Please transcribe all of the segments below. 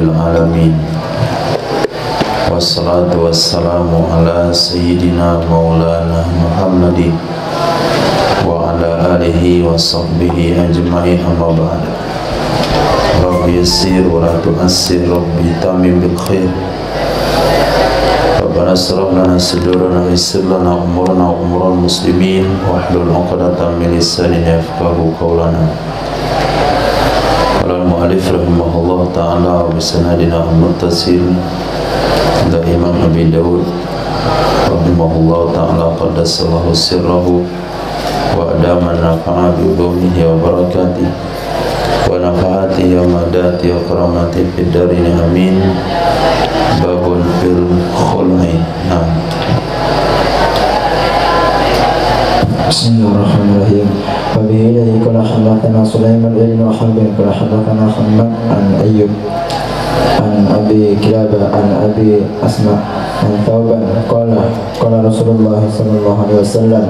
Alamin. Wassalatu wassalamu ala Sayyidina Maulana Muhammadin wa ala alihi wa sahbihi ajma'in, amma ba'd. Rabbi yassir wa la tu'assir, Rabbi tamim bil khair. Rabbana asraf lana sudurana wa yassir lana umurana wa umural muslimin wahlul 'uqdatam min lisani yafqahu qawlana. Qala al-mu'allif rahimahullah ta'ala wa bisanadina al-muttasil ila Imam Abi Dawud rahimahullah ta'ala qaddasallahu sirrahu wa adama nafa'a bi ulumihi wa barakatihi wa nafa'atihi wa madati wa karamati fid darin amin. Babun fil khul'i. Bismillahirrahmanirrahim. Wabihi ilahi qala hadatsana Sulaiman ibn Harb qala hadatsana Hammad an Ayyub an Abi Kilabah an Abi Asma an Thawban qala Rasulullah sallallahu alaihi wasallam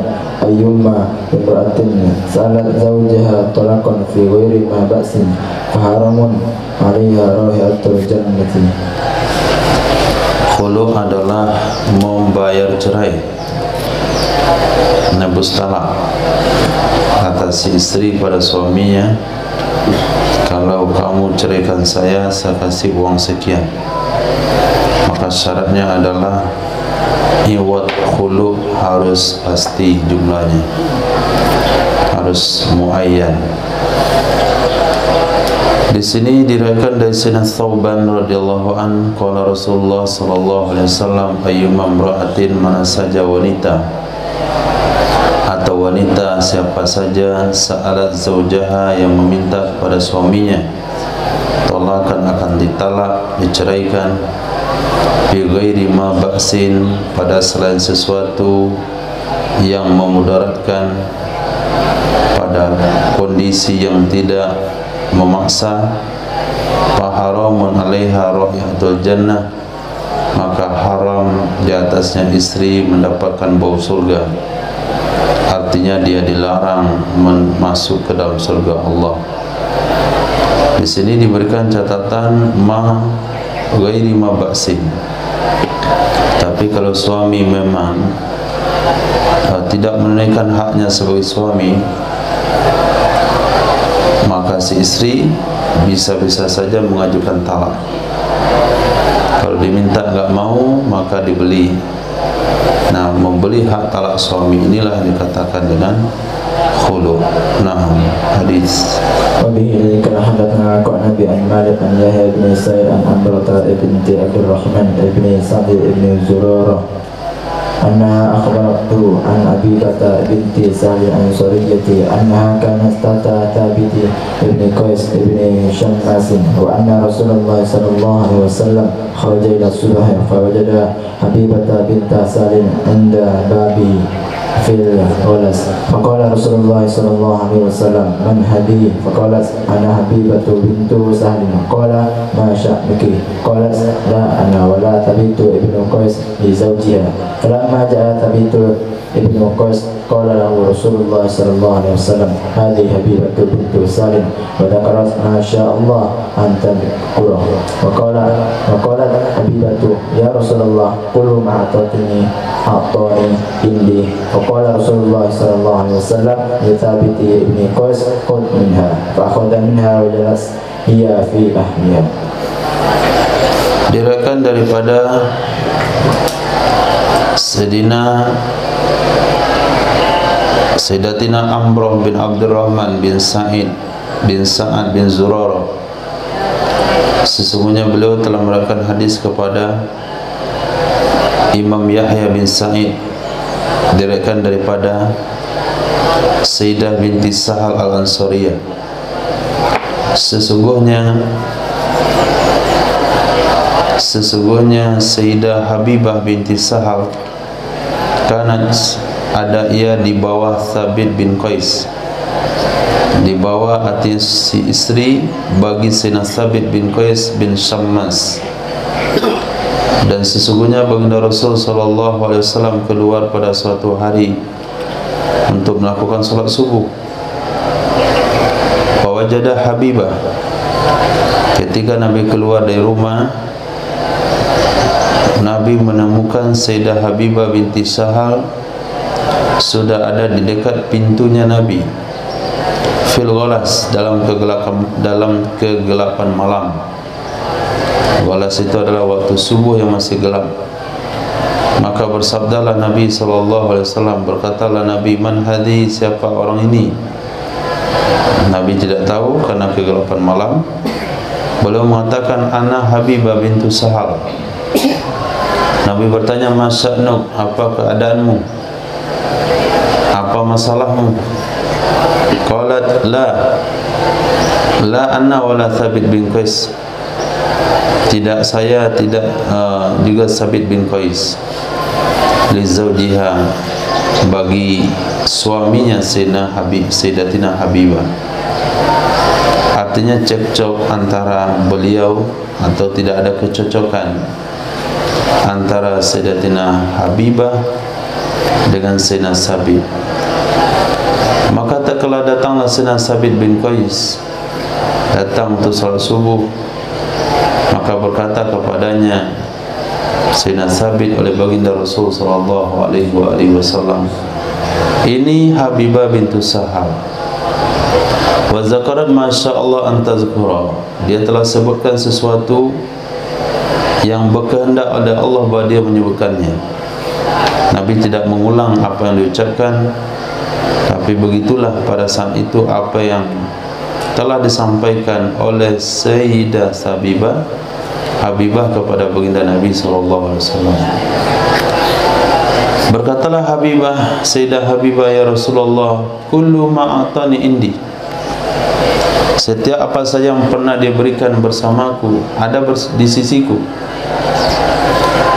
ayyuma imra'atin salat zawjaha talaqan fi ghairi ma ba'sin fa haramun 'alaiha raihatul jannati. Khulu adalah membayar cerai, nebus talak atas si istri pada suaminya. Kalau kamu ceraikan saya kasih uang sekian. Maka syaratnya adalah iwad khulu harus pasti jumlahnya, harus muayyan. Di sini diriwayatkan dari Sayyidina Thawban radhiyallahu an, qala Rasulullah sallallahu alaihi wasallam ayyuma imra'atin, mana saja wanita atau wanita siapa saja sa'alat zaujaha yang meminta kepada suaminya talakan akan ditalak, diceraikan, bi ghairi ma ba'sin, pada selain sesuatu yang memudaratkan, pada kondisi yang tidak memaksa, fa haramun 'alaiha raihatul jannah, maka haram di atasnya istri mendapatkan bau surga. Artinya dia dilarang masuk ke dalam surga Allah. Di sini diberikan catatan ma ghairi ma ba'sin. Tapi kalau suami memang tidak menunaikan haknya sebagai suami, maka si istri bisa-bisa saja mengajukan talak. Kalau diminta enggak mau, maka dibeli. Nah, membeli hak talak suami inilah yang dikatakan dengan khulu. Nah, hadis. Wabihi kana hadatsana Nabi an Malik an Yahya bin Sa'id an Amrata binti Abdurrahman ibn Sa'd ibn Zurarah anna akhbaratu an Abi Bakar binti Sa'd al-Ansariyyati annaha kanat tata Thabit ibn Qais ibn Shammas wa anna Rasulullah sallallahu alaihi wasallam kharaja ila subh fa wajada Habibata binta Salim inda babi fil ghalas faqala Rasulullah sallallahu alaihi wasallam man hadi faqalat ana Habibatu bintu Salim qala ma sya'nuki qalat la ana wala Thabitu ibnu Qais li zawjiha falamma ja'a Thabitu ibnu Qais qala lahu Rasulullah sallallahu alaihi wasallam hadi Habibatu bintu Salim wa dzakarat ma sya'allah anta qura wa qalat Habibatu ya Rasulullah qulu ma atani a'tani indi qala Rasulullah sallallahu alaihi wasallam li Thabit ibn Qais khudh minha fa akhadha minha wa jalas hiya fi ahliha. Diriwayatkan daripada Sayyidatina Amrah bin Abdurrahman bin Sa'id bin Sa'ad bin Zurarah, sesungguhnya beliau telah meriwayatkan hadis kepada Imam Yahya bin Sa'id, diriwayatkan daripada Sayyidah binti Sahal al-Ansariyah, sesungguhnya Sayyidah Habibah binti Sahal kanat, ada ia di bawah Thabit bin Qais, di bawah atas si istri bagi Sayyidina Thabit bin Qais bin Shammas. Dan sesungguhnya baginda Rasul sallallahu alaihi wasallam keluar pada suatu hari untuk melakukan salat subuh. Wajada Habibah, Ketika Nabi keluar dari rumah, Nabi menemukan Sayyidah Habibah binti Sahal sudah ada di dekat pintunya Nabi, fil ghalas, dalam kegelapan malam. Ghalas itu adalah waktu subuh yang masih gelap. Maka bersabdalah Nabi SAW, berkatalah Nabi, man hadhi, siapa orang ini? Nabi tidak tahu karena kegelapan malam. Beliau mengatakan, ana Habibah bintu Sahal. Nabi bertanya, masya'nuk, apa keadaanmu? Apa masalahmu? Qalat, la anna wala Thabit bin Qais. Tidak saya, tidak juga Thabit bin Qais. Li zawjiha, bagi suaminya Sayyidatina Habibah. Artinya cekcok antara beliau, atau tidak ada kecocokan antara Sayyidatina Habibah dengan Sayyidina Thabit. Maka tak kala datanglah Sayyidina Thabit bin Qais, datang untuk salat subuh. Maka berkata kepadanya Sayyidina Thabit oleh baginda Rasul sallallahu alaihi wasallam, ini Habibah bintu Sahal. Wa zakarat masyaallah an tazkura. Dia telah sebutkan sesuatu yang berkehendak oleh Allah bahwa dia menyebutkannya. Nabi tidak mengulang apa yang diucapkan, tapi begitulah pada saat itu apa yang telah disampaikan oleh Sayyidah Habibah kepada baginda Nabi SAW. Berkatalah Habibah, Sayyidah Habibah, ya Rasulullah, kullu ma'atani indi, setiap apa saja yang pernah dia berikan bersamaku, ada di sisiku.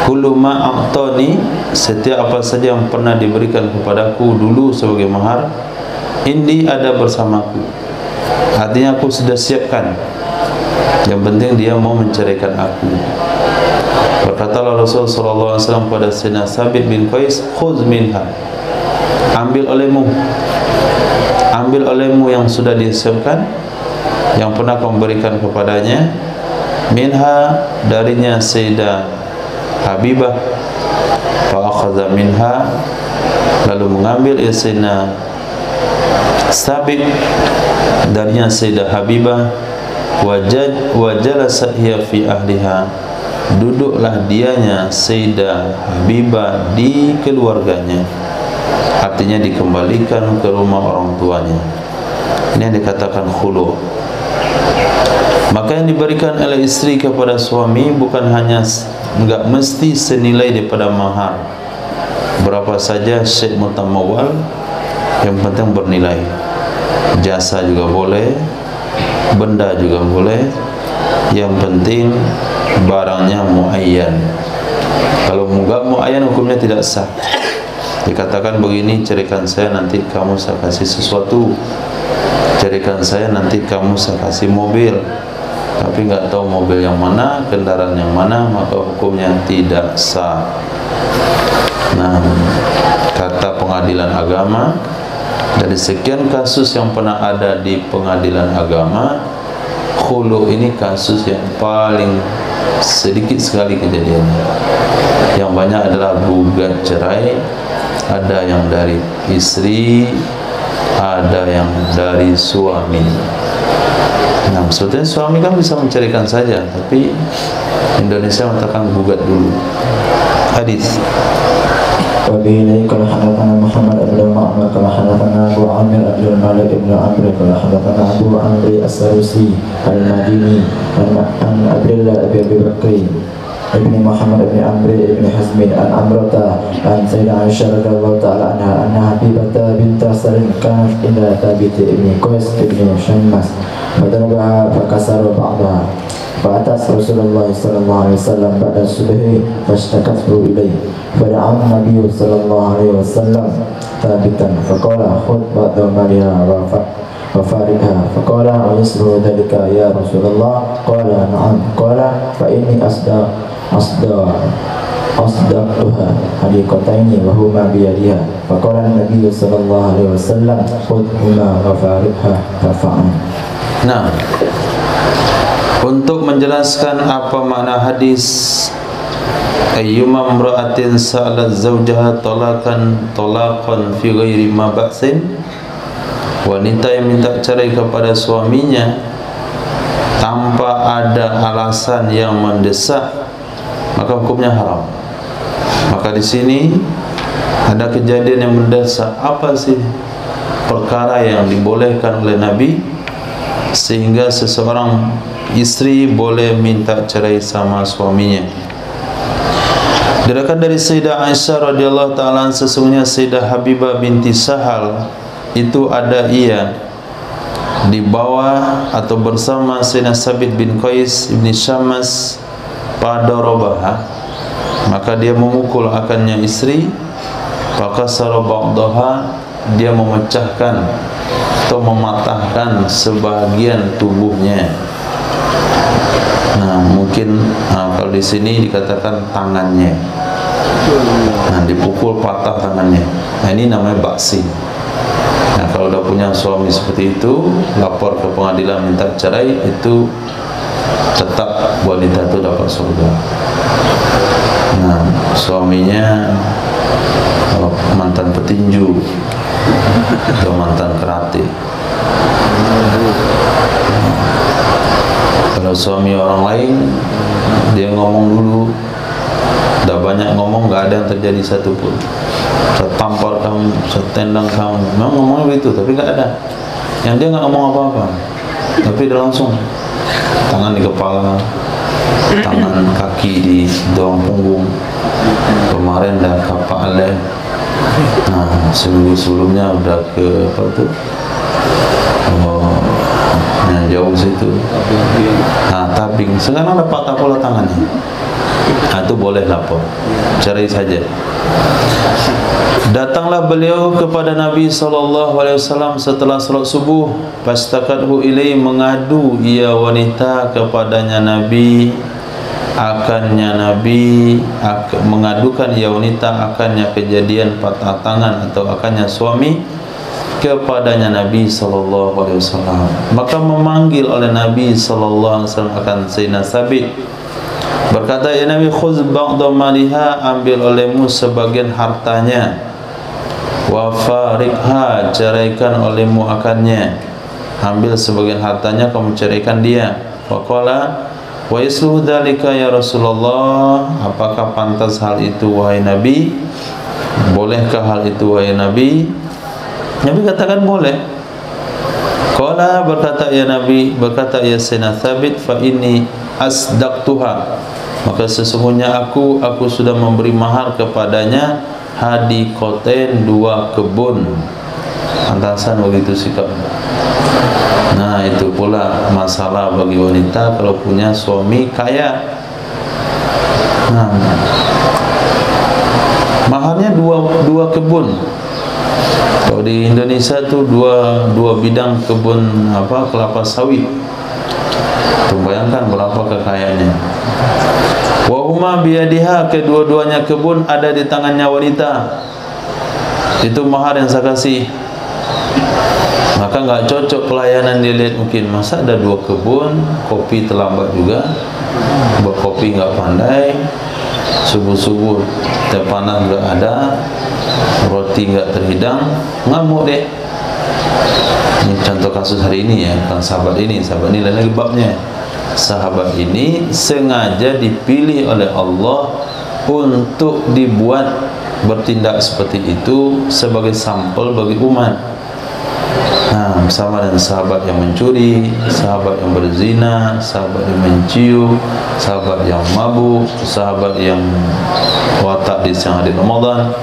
Kullu ma'atani, setiap apa saja yang pernah diberikan kepadaku dulu sebagai mahar, indi, ada bersamaku. Artinya aku sudah siapkan. Yang penting dia mau menceraikan aku. Berkatalah Rasulullah SAW kepada Sayyidina Thabit bin Qais, khudz minha, ambil olehmu yang sudah disiapkan, yang pernah kau berikan kepadanya, minha, darinya Sayyidah Habibah. Fa akhadha minha, lalu mengambil Sayyidina Thabit darinya Sayyidah Habibah. Wajalasa hiya fi ahliha, duduklah dianya Sayyidah Habibah di keluarganya. Artinya dikembalikan ke rumah orang tuanya. Ini yang dikatakan khulu. Maka yang diberikan oleh istri kepada suami bukan hanya, enggak mesti senilai daripada mahar. Berapa saja syekh mutamawal, yang penting bernilai. Jasa juga boleh, benda juga boleh, yang penting barangnya muayyan. Kalau enggak muayyan, hukumnya tidak sah. Dikatakan begini, ceraikan saya, nanti kamu saya kasih sesuatu. Ceraikan saya, nanti kamu saya kasih mobil, tapi enggak tahu mobil yang mana, kendaraan yang mana, maka hukumnya tidak sah. Nah, kata pengadilan agama, dari sekian kasus yang pernah ada di pengadilan agama, khulu ini kasus yang paling sedikit sekali kejadiannya. Yang banyak adalah gugat cerai, ada yang dari istri, ada yang dari suami. Nah, sebetulnya suami kan bisa menceraikan saja, tapi Indonesia mengatakan gugat dulu. Hadis. وبه قال حدثنا محمد بن معمر قال حدثنا ابو عامر عبد الملك بن عمرو قال حدثنا ابو عمرو السروسي المديني عن عبد الله بن ابي بكر ابن محمد بن عمرو بن حزم عن عمرة عن سيدة عائشة رضي الله تعالى عنها أن حبيبة بنت سلم كانت إلى ثابت بن قيس بن شمس فضربها فكسر بعضها فأتت رسول الله صلى الله عليه وسلم بعد الصبح فاشتكته إليه فدعا النبي صلى الله عليه وسلم ثابتا فقال خذ بعض مالها وفارقها فقال ويسر ذلك يا رسول الله قال نعم قال فإني أصدقتها حديقتين وهما بيدها فقال النبي صلى الله عليه وسلم خذهما وفارقها ففعل. Nah, Untuk menjelaskan apa makna hadis ayyuma imra'atin sa'alat zawjaha talaqan fi ghairi ma ba'sin, wanita yang minta cerai kepada suaminya tanpa ada alasan yang mendesak, maka hukumnya haram. Maka di sini ada kejadian yang mendesak. Apa sih perkara yang dibolehkan oleh Nabi sehingga seseorang istri boleh minta cerai sama suaminya? Diriwayatkan dari Sayyidah Aisyah radhiyallahu ta'ala, sesungguhnya Sayyidah Habibah binti Sahal itu ada ia di bawah atau bersama Sayyidina Sabit bin Qais ibn Syammas pada Robaha, maka dia memukul akannya istri, fakasara ba'daha, dia memecahkan atau mematahkan sebagian tubuhnya. Nah, mungkin kalau di sini dikatakan tangannya. Nah, dipukul patah tangannya. Nah, ini namanya baksi. Nah, kalau udah punya suami seperti itu, lapor ke pengadilan minta cerai, itu tetap wanita itu dapat surga. Nah, suaminya mantan petinju atau mantan karate. Kalau suami orang lain, dia ngomong dulu, udah banyak ngomong, gak ada yang terjadi satupun. Saya tampar kamu, saya tendang kamu, memang ngomongnya begitu, tapi gak ada. Yang dia gak ngomong apa-apa, tapi dia langsung tangan di kepala, tangan kaki di doang punggung. Kemarin dah kapak aleh. Nah, seminggu sebelumnya udah ke apa tuh? Yang jauh situ. Nah, tabing. Sekarang ada patah pula tangannya. Nah, itu boleh lapor. Cerai saja. Datanglah beliau kepada Nabi SAW setelah salat subuh. Fastakathu ilai, mengadu ia wanita kepadanya Nabi, mengadukan ia wanita akannya kejadian patah tangan atau akannya suami kepadanya Nabi SAW. Maka memanggil oleh Nabi SAW akan Sayyidina Sabit, berkata, ya Nabi, khuz ba'da maliha, ambil olehmu sebagian hartanya, wa farikha, ceraikan olehmu akannya, ambil sebagian hartanya, kamu ceraikan dia. Faqala wa yasluhu dzalika ya Rasulullah, apakah pantas hal itu wahai Nabi? Bolehkah hal itu wahai Nabi? Nabi katakan boleh. Qala, berkata ya Nabi, berkata ya Sayyidina Thabit, fa inni asdaqtuha, maka sesungguhnya aku sudah memberi mahar kepadanya hadikoten, 2 kebun. Pantasan begitu sikap. Nah, itu pula masalah bagi wanita kalau punya suami kaya. Nah, maharnya dua kebun. Kalau di Indonesia tuh dua bidang kebun kelapa sawit. Tuh, bayangkan berapa kekayaannya. Wa huma biyadiha, kedua-duanya kebun ada di tangannya wanita. Itu mahar yang saya kasih. Maka nggak cocok pelayanan, dia lihat mungkin masa ada 2 kebun, kopi terlambat juga, buat kopi nggak pandai, subuh-subuh teh panas nggak ada, roti nggak terhidang, ngamuk deh. Ini contoh kasus hari ini ya, kan sahabat ini lain lagi babnya. Sahabat ini sengaja dipilih oleh Allah untuk dibuat bertindak seperti itu sebagai sampel bagi umat. Nah, sama dengan sahabat yang mencuri, sahabat yang berzina, sahabat yang mencium, sahabat yang mabuk, sahabat yang watak di siang hari Ramadan.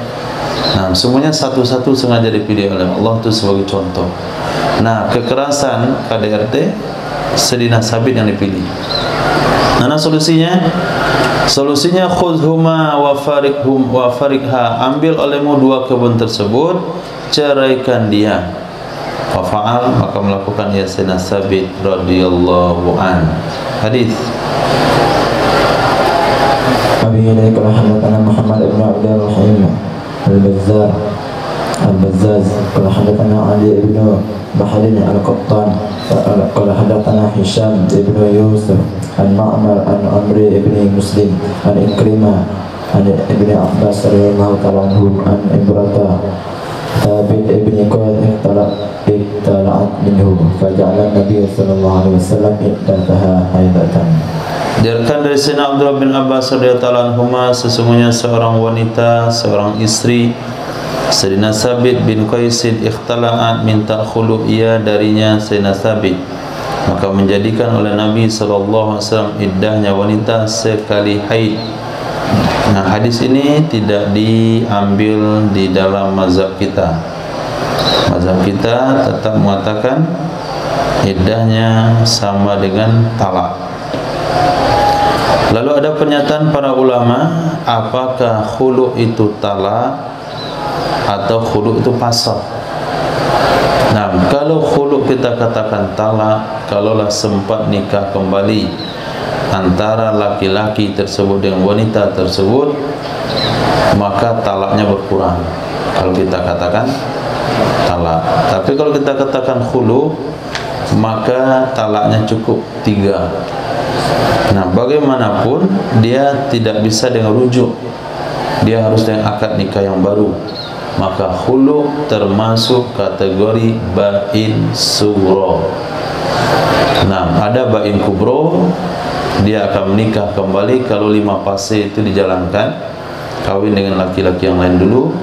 Nah, semuanya satu-satu sengaja dipilih oleh Allah itu sebagai contoh. Nah, kekerasan KDRT, Sayyidina Sabit yang dipilih. Nah, solusinya khudhuma wa farikha, ambil olehmu 2 kebun tersebut, ceraikan dia. Fa'al, maka melakukan ya Sayyidina Sabit radhiyallahu an. Hadis. Abi ilaika rahmatana Muhammad ibn Abdul Rahim al-Bazzaz qala hadatsana Ali ibn بحر القطان قال حدثنا هشام بن يوسف عن معمر عن عمرو بن مسلم عن إكرمة عن ابن عباس رضي الله تعالى عنه عن امرأة ثابت ابن قيس اختلعت منه فجعل النبي صلى الله عليه وسلم عدتها حيضة. Diriwayatkan dari Sayyidina Abdullah bin Abbas radhiyallahu anhuma, sesungguhnya seorang wanita, seorang istri Sayyidina Thabit bin Qais ikhtala'at, minta khulu ia darinya Sayyidina Thabit, maka menjadikan oleh Nabi sallallahu alaihi wasallam iddahnya wanita sekali haid. Nah, hadis ini tidak diambil di dalam mazhab kita. Mazhab kita tetap mengatakan iddahnya sama dengan talak. Lalu ada pernyataan para ulama, apakah khulu itu talak atau khulu itu fasakh? Nah, kalau khulu kita katakan talak, kalaulah sempat nikah kembali antara laki-laki tersebut dengan wanita tersebut, maka talaknya berkurang kalau kita katakan talak. Tapi kalau kita katakan khulu, maka talaknya cukup 3. Nah, bagaimanapun dia tidak bisa dengan rujuk, dia harus dengan akad nikah yang baru. Maka khulu termasuk kategori bain sughra. Nah, ada bain kubro, dia akan menikah kembali kalau 5 fase itu dijalankan, kawin dengan laki-laki yang lain dulu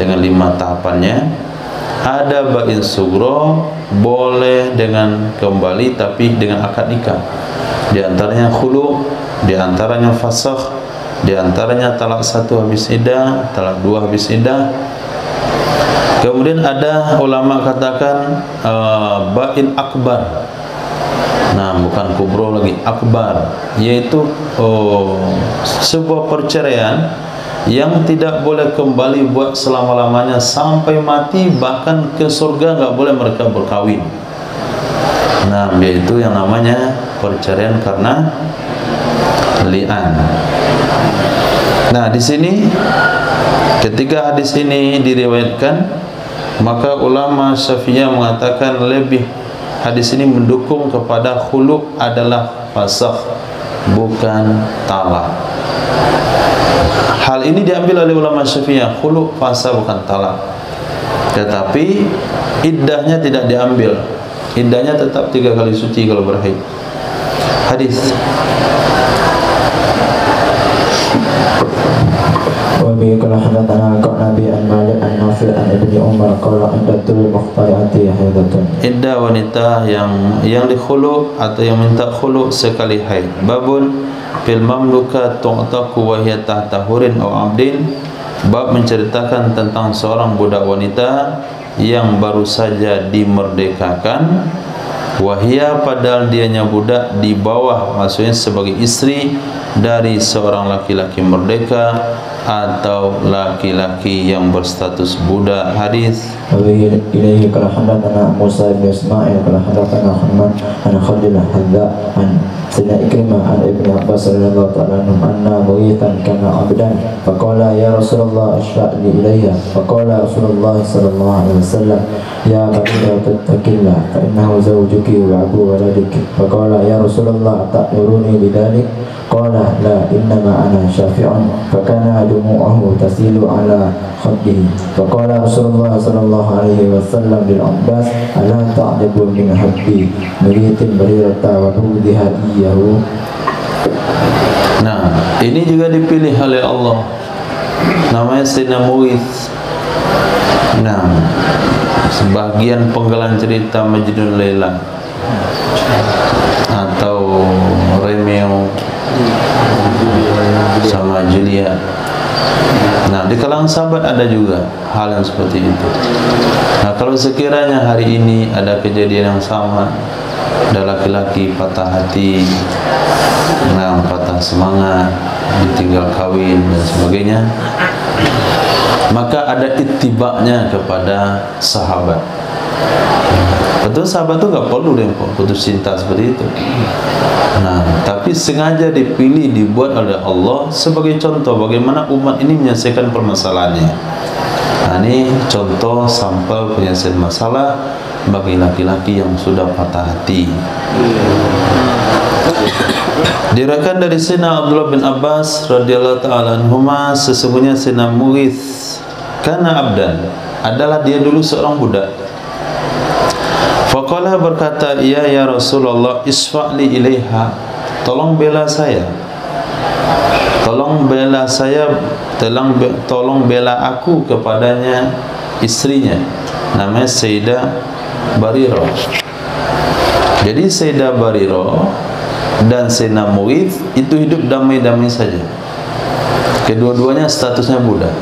dengan 5 tahapannya. Ada bain sughra, boleh dengan kembali tapi dengan akad nikah. Di antaranya khulu, di antaranya fasakh, di antaranya talak 1 habis iddah, talak 2 habis iddah. Kemudian ada ulama katakan bain akbar. Nah, bukan kubro lagi, akbar, yaitu sebuah perceraian yang tidak boleh kembali buat selama-lamanya sampai mati, bahkan ke surga nggak boleh mereka berkawin. Nah, yaitu yang namanya perceraian karena li'an. Nah, di sini ketika hadis ini diriwayatkan, maka ulama Syafi'iyah mengatakan lebih hadis ini mendukung kepada khulu adalah fasakh, bukan talak. Hal ini diambil oleh ulama Syafi'iyah, khulu fasakh bukan talak. Tetapi iddahnya tidak diambil. Iddahnya tetap 3 kali suci kalau berhaid. Hadis. Wabi kalau hadatsana Nabi an Malik an Nafi' an Ibnu Umar qala iddatul muqtayati haidatun. Iddah wanita yang dikhulu atau yang minta khulu sekali haid. Babun fil mamlukat tu'taku wa hiya tahta hurin aw 'abdin. Bab menceritakan tentang seorang budak wanita yang baru saja dimerdekakan, wahia padahal dianya budak di bawah, maksudnya sebagai istri dari seorang laki-laki merdeka atau laki-laki yang berstatus budak. Hadis ilaihi qala hadatsana Musa bin Ismail qala hadatsana Muhammad an Khalil hadza an Sayyidina Ikrimah an Ibnu Abbas radhiyallahu ta'ala anhu anna mughithan kana 'abdan faqala ya Rasulullah ashra'li ilayya faqala Rasulullah sallallahu alaihi wasallam ya baghira tattaqillah fa innahu zawjuki wa abu waladik faqala ya Rasulullah ta'muruni bidzalik qala la innama ana syafi'un fakana dumu'uhu tasilu ala khaddihi faqala Rasulullah sallallahu alaihi wasallam lil Abbas ala ta'dibu min habbi mughitin barirata wa budiha iyahu. Nah, ini juga dipilih oleh Allah, namanya Sayyidina Mughith. Nah, sebagian penggalan cerita Majnun Laila atau Romeo sama Julia. Nah, di kalangan sahabat ada juga hal yang seperti itu. Nah, kalau sekiranya hari ini ada kejadian yang sama, ada laki-laki patah hati, nah, patah semangat, ditinggal kawin dan sebagainya, maka ada ittiba'nya kepada sahabat. Betul, sahabat itu nggak perlu dia putus cinta seperti itu. Nah, tapi sengaja dipilih, dibuat oleh Allah sebagai contoh bagaimana umat ini menyelesaikan permasalahannya. Nah, Nah, ini contoh sampel penyelesaian masalah bagi laki-laki yang sudah patah hati. Diriwayatkan dari Sayyidina Abdullah bin Abbas radhiyallahu ta'ala anhuma, sesungguhnya Sayyidina Mughith kana abdan, adalah dia dulu seorang budak. Faqala, berkata ia, ya Rasulullah, isfa'li ilaiha, tolong bela saya, tolong bela saya, tolong bela aku kepadanya, istrinya namanya Sayyidah Barirah. Jadi Sayyidah Barirah dan Sayyidina Mughith itu hidup damai-damai saja. Kedua-duanya statusnya budak.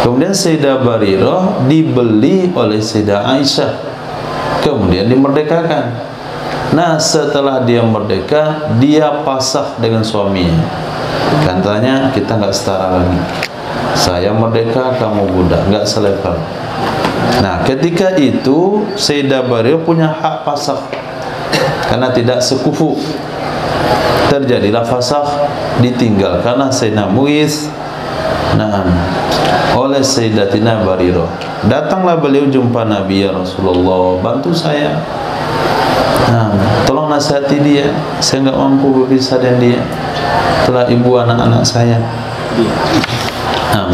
Kemudian Sayyidah Barirah dibeli oleh Sayyidah Aisyah, kemudian dimerdekakan. Nah, setelah dia merdeka, dia pasah dengan suaminya. Katanya, kita nggak setara lagi. Saya merdeka, kamu budak, nggak selevel. Nah, ketika itu Sayyidah Barirah punya hak pasah karena tidak sekufu. Terjadilah fasakh, ditinggalkanlah Sayyidina Mughith oleh Sayyidatina Barirah. Datanglah beliau jumpa Nabi, ya Rasulullah, bantu saya, tolong nasihati dia, saya nggak mampu berpisah dengan dia, telah ibu anak-anak saya.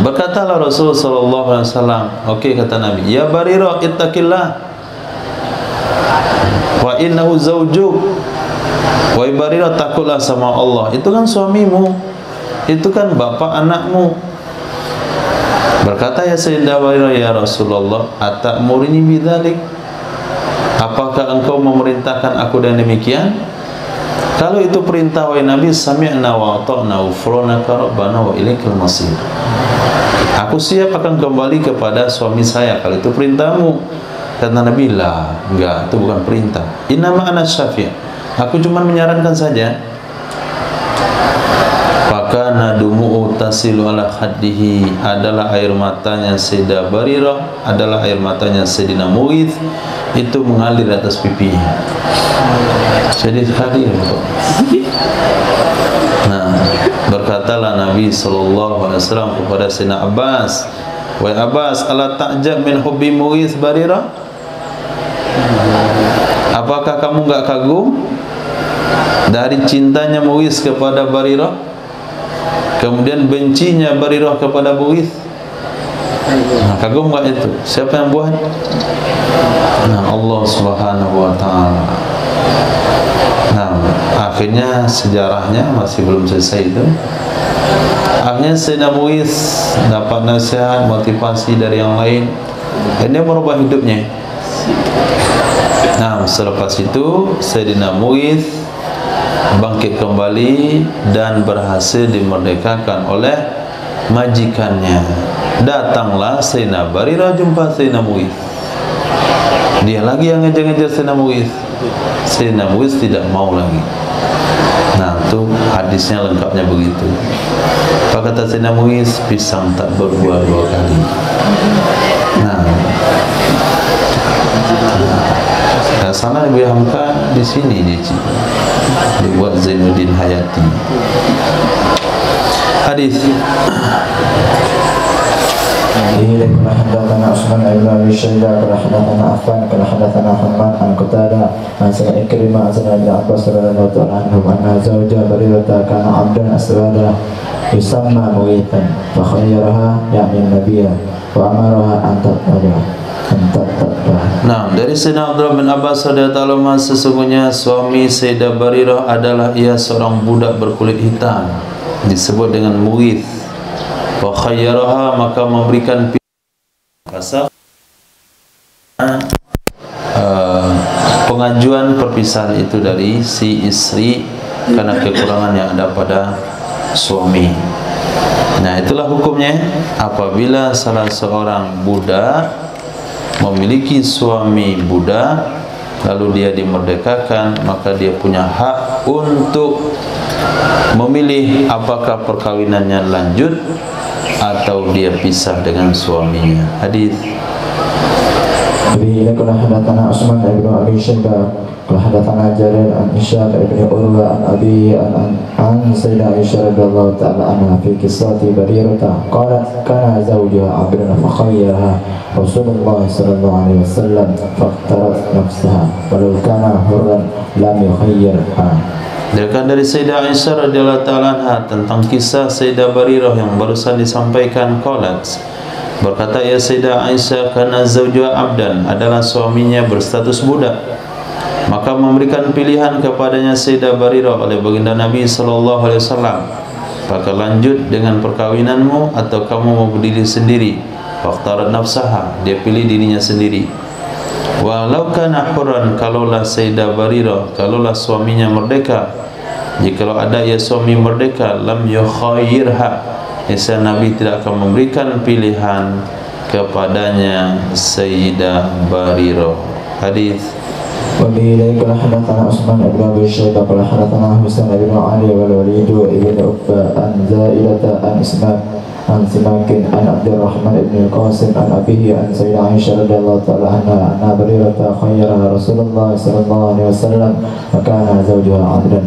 Berkatalah Rasulullah sallallahu alaihi wasallam, oke, kata Nabi, ya Barirah, ittaqillah wa innahu zawjuk. Wahai Barirah, takutlah sama Allah, itu kan suamimu, itu kan bapak anakmu. Berkata ya Sayyidah Barirah, ya Rasulullah, atamurni bidzalik, apakah engkau memerintahkan aku dengan demikian? Kalau itu perintah wahai Nabi, sami'na wa ata'na ghufranaka rabbana wa ilaikal masir. Aku siap akan kembali kepada suami saya kalau itu perintahmu. Kata Nabi, lah, enggak, itu bukan perintah. Innama ana syafi', aku cuma menyarankan saja. Fakana dumu'u tasilu ala khaddihi, adalah air matanya Sayyidah Barirah, adalah air matanya Sayyidina Mughith itu mengalir atas pipinya. Jadi hadir. Nah, berkatalah Nabi sallallahu alaihi wasallam kepada Sayyidina Abbas, wahai Abbas, ala ta'jab min hubbi Mughith Barirah? Apakah kamu enggak kagum dari cintanya Mughith kepada Barirah, kemudian bencinya Barirah kepada Mughith? Kagum enggak itu? Siapa yang buat? Allah Subhanahu wa ta'ala. Akhirnya sejarahnya masih belum selesai itu. Akhirnya Sayyidina Mughith dapat nasihat, motivasi dari yang lain, dan dia merubah hidupnya. Selepas itu Sayyidina Mughith bangkit kembali dan berhasil dimerdekakan oleh majikannya. Datanglah Sayyidina Barirah jumpa Sayyidina Mughith. Dia lagi yang ngejar-ngejar Sayyidina Mughith. Sayyidina Mughith tidak mau lagi. Itu hadisnya lengkapnya begitu. Apa kata Sayyidina Mughith? Pisang tak berbuah dua kali. Sana Ibu Hamka di sini dibuat Zainuddin Hayati. Hadis. Ini kena hadatsana Utsman bin Abi Syaibah, kena hadatsana Affan, kena hadatsana Hammad an Qatadah, an Sa'id Ikrimah, an Ibn Abbas radhiyallahu ta'ala anhu, anna zawja Barirah kana 'abdan aswada yusamma Mughithan, fa khayyaraha ya'ni Nabiyya wa amaraha an tattabi'a. Dari Sayyidina Abdullah bin Abbas radhiyallahu anhu, sesungguhnya suami Sayyidah Barirah adalah ia seorang budak berkulit hitam, disebut dengan Mughith. Wa khayyaraha, maka memberikan pengajuan perpisahan itu dari si istri karena kekurangan yang ada pada suami. Itulah hukumnya apabila salah seorang budak memiliki suami budak lalu dia dimerdekakan, maka dia punya hak untuk memilih apakah perkawinannya lanjut atau dia pisah dengan suaminya. Hadis. Bihi qala hadatsana Utsman ibn Abi Syaibah qala hadatsana Jarir an Isyaq ibn Urwa an Abi an Sayyidah Aisyah radhiyallahu ta'ala anha fi qissati Barirah qalat kana zawjuha 'abdan fa khayyaraha Rasulullah sallallahu alaihi wasallam faqtarat nafsaha walau kana hurran lam yukhayyirha. Diriwayatkan dari Sayyidah Aisyah radhiyallahu ta'ala anha tentang kisah Sayyidah Barirah yang barusan disampaikan. Qalat, berkata ya Sayyidah Aisyah, karena zawjuha abdan, adalah suaminya berstatus budak, maka memberikan pilihan kepadanya Sayyidah Barirah oleh baginda Nabi sallallahu alaihi wasallam, maka lanjut dengan perkawinanmu atau kamu mau berdiri sendiri. Faqtarat nafsaha, dia pilih dirinya sendiri. Walau kana hurran, kalaulah Sayyidah Barirah, kalaulah suaminya merdeka, jikalau ada ya suami merdeka, lam yukhayyirha, niscaya Nabi tidak akan memberikan pilihan kepadanya Sayyidah Barirah. Hadis. Wabihi qala hadatsana Utsman ibn Abi Syaibah qala hadatsana Husain ibn Ali wal Walid ibn Uqbah an Za'idah an Isma' an Simakin an Abdurrahman ibn Qasim an abihi an Sayyidah Aisyah radhiyallahu ta'ala anha anna Barirah khayyaraha Rasulullah sallallahu alaihi wasallam wa kana zawjuha 'abdan.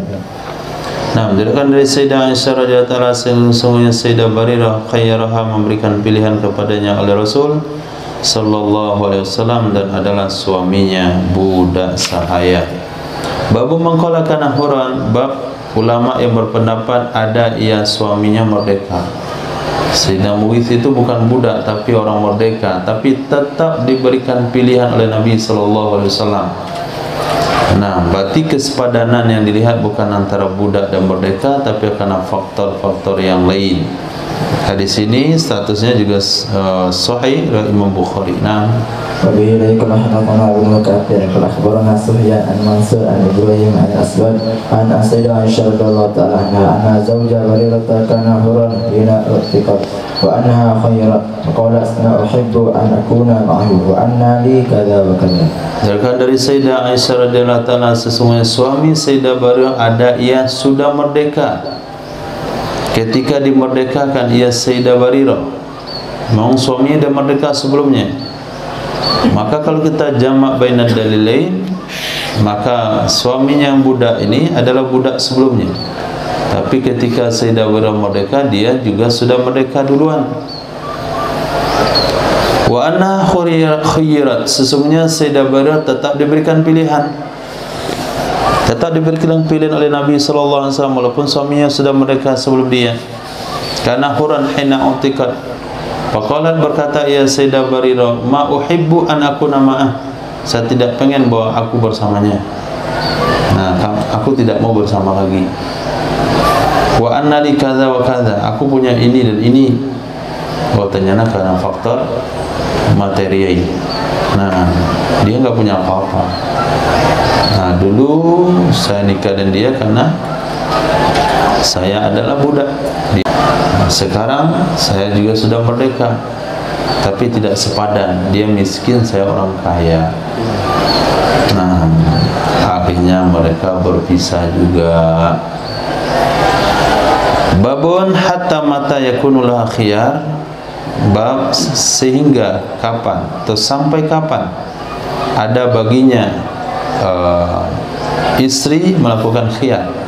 Nah, diriwayatkan dari Sayyidah Aisyah radhiyallahu ta'ala, sesungguhnya Sayyidah Barirah khayyaraha, memberikan pilihan kepadanya oleh Rasul sallallahu alaihi wasallam, dan adalah suaminya budak sahaya. Babu mangqala kana huran, bab ulama yang berpendapat ada ia suaminya merdeka. Sayyidina Mughith itu bukan budak tapi orang merdeka, tapi tetap diberikan pilihan oleh Nabi sallallahu alaihi wasallam. Nah, berarti kesepadanan yang dilihat bukan antara budak dan merdeka, tapi karena faktor-faktor yang lain. Hadis ini statusnya juga sahih dari Imam Bukhari. Nah, Wabihi qala hadatsana Ibnu Katsir qala akhbarana Sufyan an Mansur an Ibrahim an Aswad an Sayyidah Aisyah radhiyallahu ta'ala anha zawja Barirah kana hurran hina utiqat wa annaha khayrat qalat ana uhibbu an akuna ma'ahu wa anna li kadza wa kadza. Diriwayatkan dari Sayyidah Aisyah radhiyallahu ta'ala, sesungguhnya suami Sayyidah Barirah ada ia sudah merdeka. Ketika dimerdekakan ia Sayyidah Barirah, memang suaminya dah merdeka sebelumnya. Maka kalau kita jamak bainad dalilain, maka suaminya yang budak ini adalah budak sebelumnya. Tapi ketika Sayyidah Barirah merdeka, dia juga sudah merdeka duluan. Wa anna khuyyirat, sesungguhnya Sayyidah Barirah tetap diberikan pilihan, tetap diberikan pilihan oleh Nabi sallallahu alaihi wasallam walaupun suaminya sudah merdeka sebelum dia. Karena huran hina utiqat. Faqalat, berkata ya Sayyidah Barirah, ma uhibbu an akuna ma'ah, saya tidak pengen bawa aku bersamanya. Nah, aku tidak mau bersama lagi. Wa anna li kadza wa kadza, aku punya ini dan ini. Oh, ternyata karena faktor materi. Nah, dia enggak punya apa-apa. Nah, dulu saya nikah dan dia karena saya adalah budak. Sekarang saya juga sudah merdeka, tapi tidak sepadan. Dia miskin, saya orang kaya. Nah, akhirnya mereka berpisah juga. Babun hatta mata yakunul khiyar, bab sehingga kapan atau sampai kapan ada baginya istri melakukan khiyar.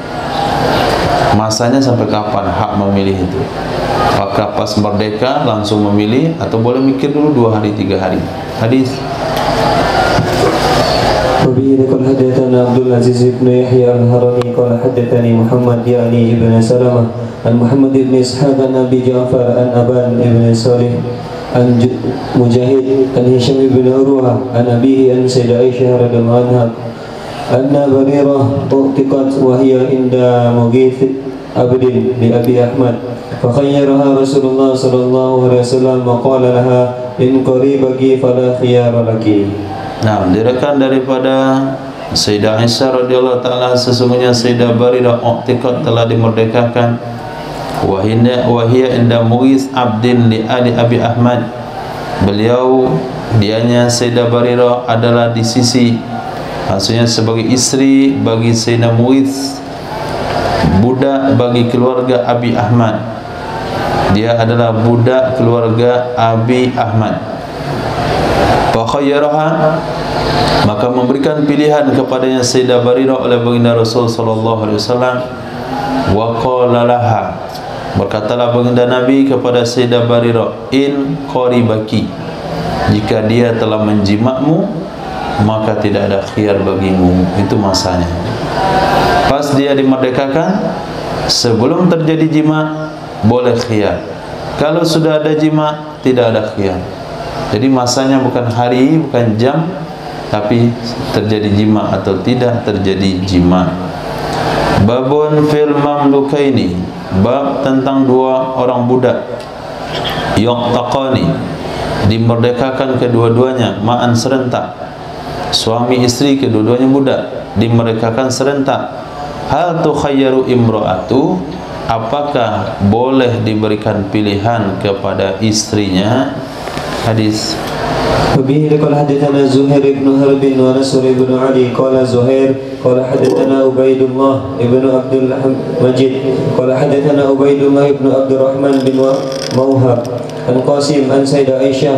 Masanya sampai kapan hak memilih itu? Apakah pas merdeka langsung memilih atau boleh mikir dulu 2 hari 3 hari? Hadis. Wabihi qala hadatsana Abdul Aziz ibn Yahya al-Harani qala hadatsani Muhammad yani ibn Salamah an Muhammad ibn Ishaq an Abi Ja'far an Aban ibn Salih an Mujahid an Hisham ibn Urwah an abihi an Sayyidah Aisyah radhiyallahu anha anna Barirah utiqat wa hiya inda Mughith abdin li Abi Ahmad fa khayyaraha Rasulullah sallallahu alaihi wasallam wa qala laha in qaribaki fala khiyara laki. Nah, diriwayatkan daripada Sayyidah Aisyah radhiyallahu taala, sesungguhnya Sayyidah Barirah utiqat, telah dimerdekakan, wa hiya inda Mughith abdin li ali Abi Ahmad, beliau dianya Sayyidah Barirah adalah di sisi, maksudnya sebagai istri bagi Sayyidina Mughith, budak bagi keluarga Abi Ahmad. Dia adalah budak keluarga Abi Ahmad. Fa khayyaraha, maka memberikan pilihan kepadanya Sayyidah Barirah oleh baginda Rasul sallallahu alaihi wasallam. Wa qala laha, berkatalah baginda Nabi kepada Sayyidah Barirah, in qaribaki, jika dia telah menjimakmu maka tidak ada khiyar bagimu. Itu masanya. Pas dia dimerdekakan, sebelum terjadi jima boleh khiyar. Kalau sudah ada jima tidak ada khiyar. Jadi masanya bukan hari, bukan jam, tapi terjadi jima atau tidak terjadi jima. Babun fil mamlukaini, bab tentang dua orang budak yuqtaqani, dimerdekakan kedua-duanya ma'an serentak. Suami istri kedua-duanya budak dimerdekakan serentak. Hal tukhayyaru imra'atu, apakah boleh diberikan pilihan kepada istrinya? Hadis. وبه قال حدثنا زهير بن حرب ونصر بن علي قال زهير قال حدثنا عبيد الله بن عبد المجيد قال حدثنا عبيد الله بن عبد الرحمن بن موهب عن قاسم عن سيدة عائشة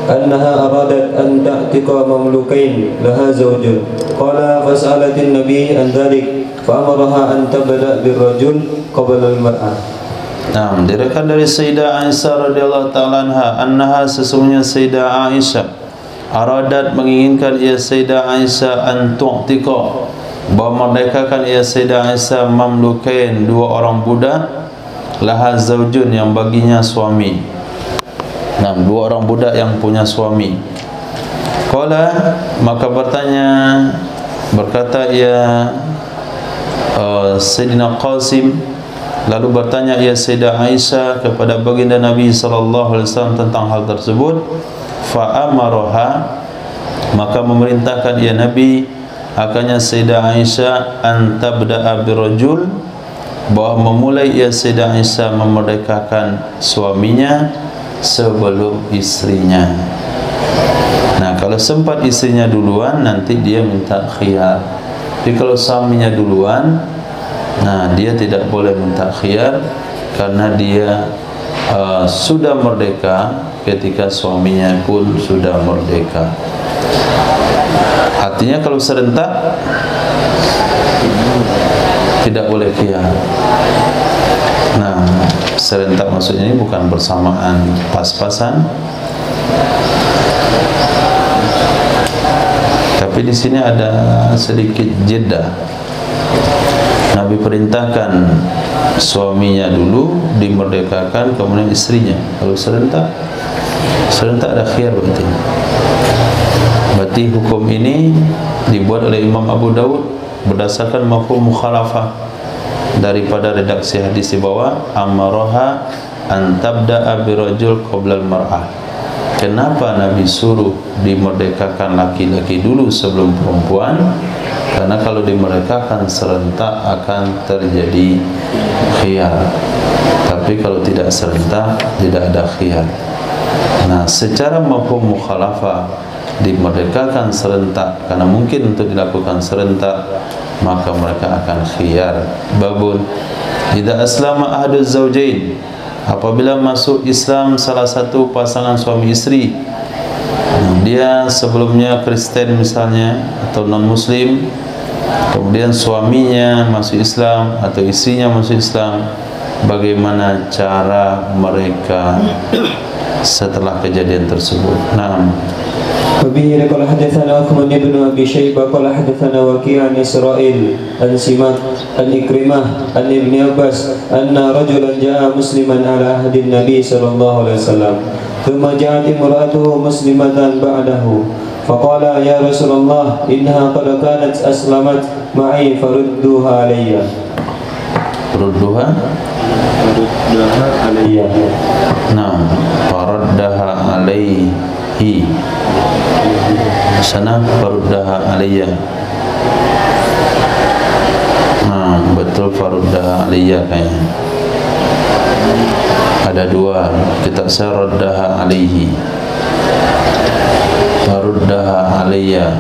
أنها أرادت أن تعتق مملوكين لها زوج قال فسألت النبي عن ذلك فأمرها أن تبدأ بالرجل قبل المرأة. Nah, diriwayatkan dari Sayyidah Aisyah radhiyallahu ta'ala anha, sesungguhnya Sayyidah Aisyah aradat, menginginkan ia Sayyidah Aisyah an tu'tiqa, bahwa merdekakan ia Sayyidah Aisyah mamlukain, dua orang budak, laha zaujun, yang baginya suami. Nah, dua orang budak yang punya suami. Qala, maka berkata ia Sayyidina Qasim, lalu bertanya ia Sayyidah Aisyah kepada baginda Nabi sallallahu alaihi wasallam tentang hal tersebut. Fa amaraha, maka memerintahkan ia Nabi akannya Sayyidah Aisyah an tabda'a birrajul, bahwa memulai ia Sayyidah Aisyah memerdekakan suaminya sebelum istrinya. Nah, kalau sempat istrinya duluan, nanti dia minta khiyar. Tapi kalau suaminya duluan, nah, dia tidak boleh minta khiyar karena dia sudah merdeka ketika suaminya pun sudah merdeka. Artinya kalau serentak tidak boleh khiyar. Nah, serentak maksudnya ini bukan bersamaan, pas-pasan. Tapi di sini ada sedikit jeda. Nabi perintahkan suaminya dulu dimerdekakan, kemudian istrinya. Kalau serentak ada khiyar berarti. Berarti hukum ini dibuat oleh Imam Abu Dawud berdasarkan mafhum mukhalafah daripada redaksi hadis di bawah, amaraha an tabda'a birajul qabla al-mar'ah. Kenapa Nabi suruh dimerdekakan laki-laki dulu sebelum perempuan? Karena kalau dimerdekakan serentak akan terjadi khiyar. Tapi kalau tidak serentak tidak ada khiyar. Nah, secara mafhum mukhalafah dimerdekakan serentak karena mungkin untuk dilakukan serentak, maka mereka akan khiyar. Babun idza aslama ahaduz zawjain, apabila masuk Islam salah satu pasangan suami istri, dia sebelumnya Kristen misalnya atau non muslim, kemudian suaminya masuk Islam atau istrinya masuk Islam, bagaimana cara mereka setelah kejadian tersebut? Naam. وبه قال حدثنا عثمان بن أبي شيبة قال حدثنا وكيع عن إسرائيل عن سماك عن إكرمة عن ابن عباس أن رجلا جاء مسلما على عهد النبي صلى الله عليه وسلم ثم جاءت امرأته مسلمة بعده فقال يا رسول الله إنها قد كانت أسلمت معي فردوها علي. Rudduha علي. Naam, faraddaha alaihi. Sana faruddaha alayya. Nah, betul faruddaha alayya kayaknya. Ada dua, kita saraddaha alaihi. Faruddaha alayya.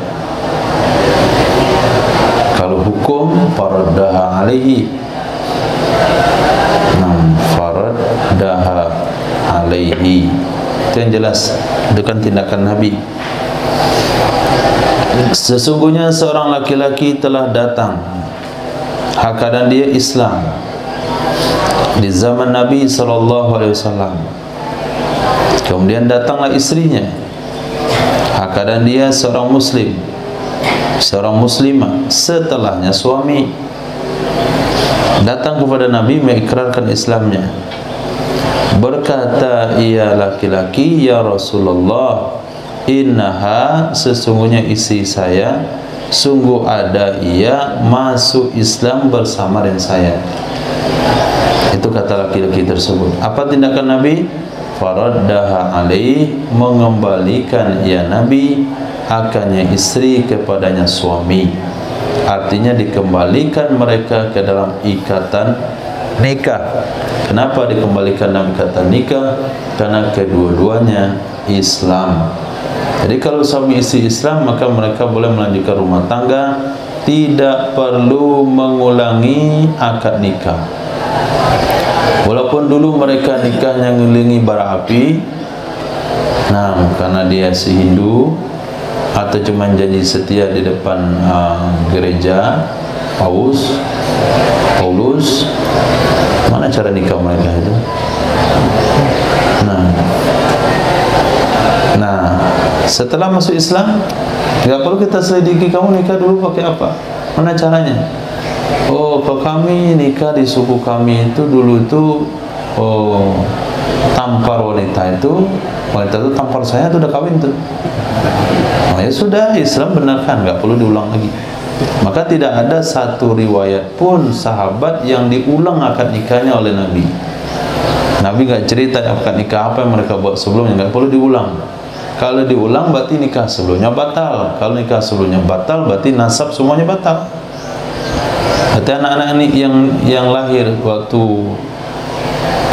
Kalau hukum faraddaha alaihi. Nah, faraddaha alaihi. Itu yang jelas, itu kan tindakan Nabi. Sesungguhnya seorang laki-laki telah datang, keadaan dia Islam di zaman Nabi SAW. Kemudian datanglah istrinya, keadaan dia seorang Muslim, seorang Muslimah. Setelahnya suami datang kepada Nabi mengikrarkan Islamnya. Berkata ia laki-laki, ya Rasulullah, innaha, sesungguhnya istri saya, sungguh ada ia masuk Islam bersama dengan saya. Itu kata laki-laki tersebut. Apa tindakan Nabi? Faraddaha alaih, mengembalikan ia Nabi akannya istri kepadanya suami. Artinya dikembalikan mereka ke dalam ikatan nikah. Kenapa dikembalikan dalam ikatan nikah? Karena kedua-duanya Islam. Jadi kalau suami istri Islam, maka mereka boleh melanjutkan rumah tangga, tidak perlu mengulangi akad nikah. Walaupun dulu mereka nikahnya ngelingi bara api, nah, karena dia si Hindu, atau cuma janji setia di depan gereja Paulus, mana cara nikah mereka itu? Nah, setelah masuk Islam, tidak perlu kita selidiki kamu nikah dulu pakai apa, mana caranya. Oh, kalau kami nikah di suku kami itu dulu itu, tampar wanita itu tampar saya itu udah kawin tuh. Oh, ya sudah, Islam benarkan, nggak perlu diulang lagi. Maka tidak ada satu riwayat pun sahabat yang diulang akad nikahnya oleh Nabi. Nabi nggak cerita akad nikah apa yang mereka buat sebelumnya, nggak perlu diulang. Kalau diulang berarti nikah sebelumnya batal. Kalau nikah sebelumnya batal, berarti nasab semuanya batal. Berarti anak-anak ini yang lahir waktu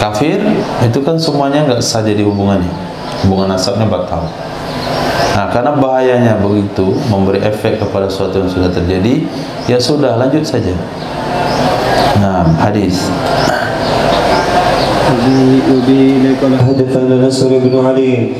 kafir itu kan semuanya nggak sah jadi hubungannya, hubungan nasabnya batal. Nah, karena bahayanya begitu, memberi efek kepada sesuatu yang sudah terjadi, ya sudah, lanjut saja. Nah, hadis. Hadatsana Nasr bin Ali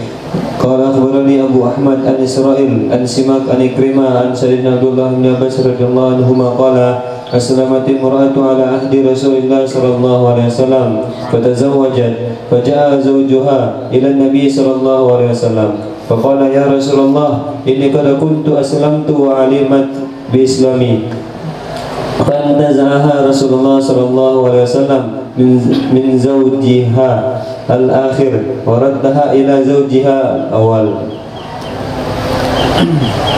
qala akhbarani Abu Ahmad an Israil an Simak an Ikrimah an Sayyidina Abdullah bin Abbas radhiyallahu anhuma qala أسلمت امرأة على عهد رسول الله صلى الله عليه وسلم فتزوجت فجاء زوجها إلى النبي صلى الله عليه وسلم فقال يا رسول الله إني قد كنت أسلمت وعلمت بإسلامي فانتزعها رسول الله صلى الله عليه وسلم من زوجها الآخر وردها إلى زوجها الأول.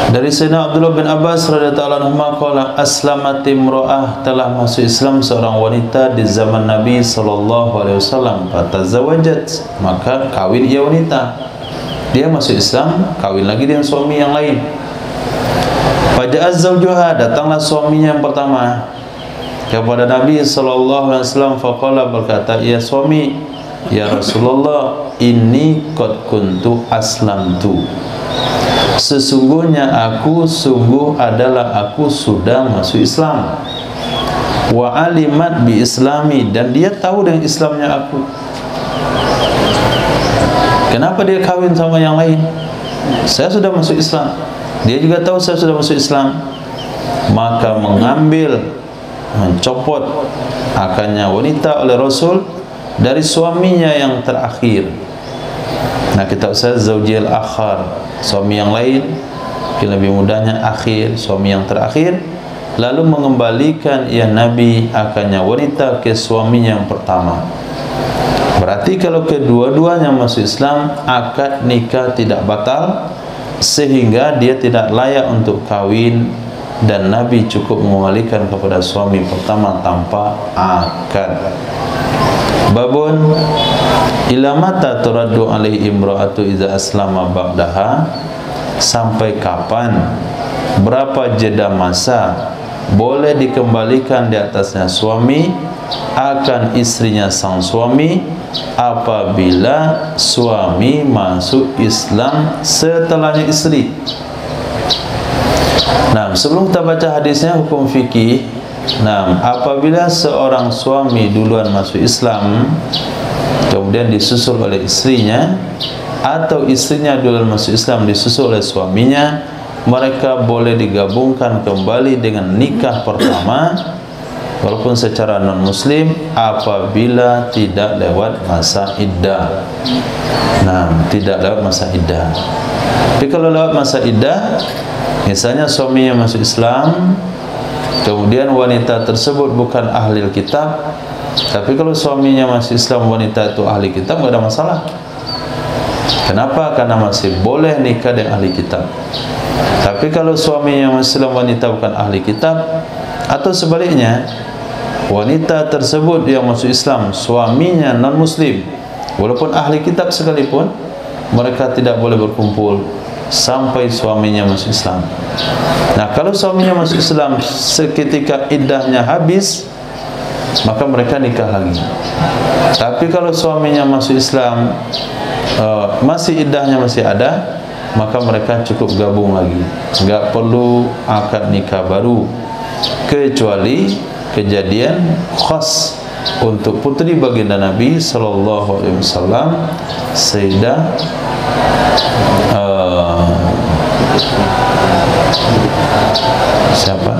Dari Sayyidina Abdullah bin Abbas radhiyallahu anhu qala aslamat imra'ah, telah masuk Islam seorang wanita di zaman Nabi sallallahu alaihi wasallam, fatazawajat, maka kawin ia wanita. Dia masuk Islam, kawin lagi dengan suami yang lain. Faja'a zawjuha, datanglah suaminya yang pertama kepada Nabi sallallahu alaihi wasallam, faqala, berkata, ya suami, ya Rasulullah, inni qad kuntu aslamtu, sesungguhnya aku sudah masuk Islam. Wa alimat bi islami, dan dia tahu dengan Islamnya aku. Kenapa dia kawin sama yang lain? Saya sudah masuk Islam, dia juga tahu saya sudah masuk Islam. Maka mencopot akadnya wanita oleh Rasul dari suaminya yang terakhir. Nah, kita usah zaujil akhar, suami yang lain, mungkin lebih mudahnya akhir, suami yang terakhir. Lalu mengembalikan ia Nabi akannya wanita ke suaminya yang pertama. Berarti kalau kedua-duanya masuk Islam, akad nikah tidak batal, sehingga dia tidak layak untuk kawin, dan Nabi cukup mengembalikan kepada suami pertama tanpa akad. Babun ila mata turaddu alaihi imra'atu idza aslama ba'daha, sampai kapan, berapa jeda masa boleh dikembalikan di atasnya suami akan istrinya sang suami apabila suami masuk Islam setelahnya istri. Nah, sebelum kita baca hadisnya, hukum fikih. Nah, apabila seorang suami duluan masuk Islam, kemudian disusul oleh istrinya, atau istrinya dulu masuk Islam disusul oleh suaminya, mereka boleh digabungkan kembali dengan nikah pertama walaupun secara non muslim apabila tidak lewat masa iddah. Nah, tidak lewat masa iddah. Tapi kalau lewat masa iddah, misalnya suaminya masuk Islam, kemudian wanita tersebut bukan ahli kitab, tapi kalau suaminya masih Islam, wanita itu ahli kitab, tidak ada masalah. Kenapa? Karena masih boleh nikah dengan ahli kitab. Tapi kalau suaminya masih Islam, wanita bukan ahli kitab, atau sebaliknya, wanita tersebut yang masuk Islam, suaminya non muslim, walaupun ahli kitab sekalipun, mereka tidak boleh berkumpul sampai suaminya masuk Islam. Nah, kalau suaminya masuk Islam seketika iddahnya habis, maka mereka nikah lagi. Tapi kalau suaminya masuk Islam, masih iddahnya masih ada, maka mereka cukup gabung lagi, enggak perlu akad nikah baru, kecuali kejadian khas untuk putri baginda Nabi sallallahu alaihi wasallam, Sayyidah siapa?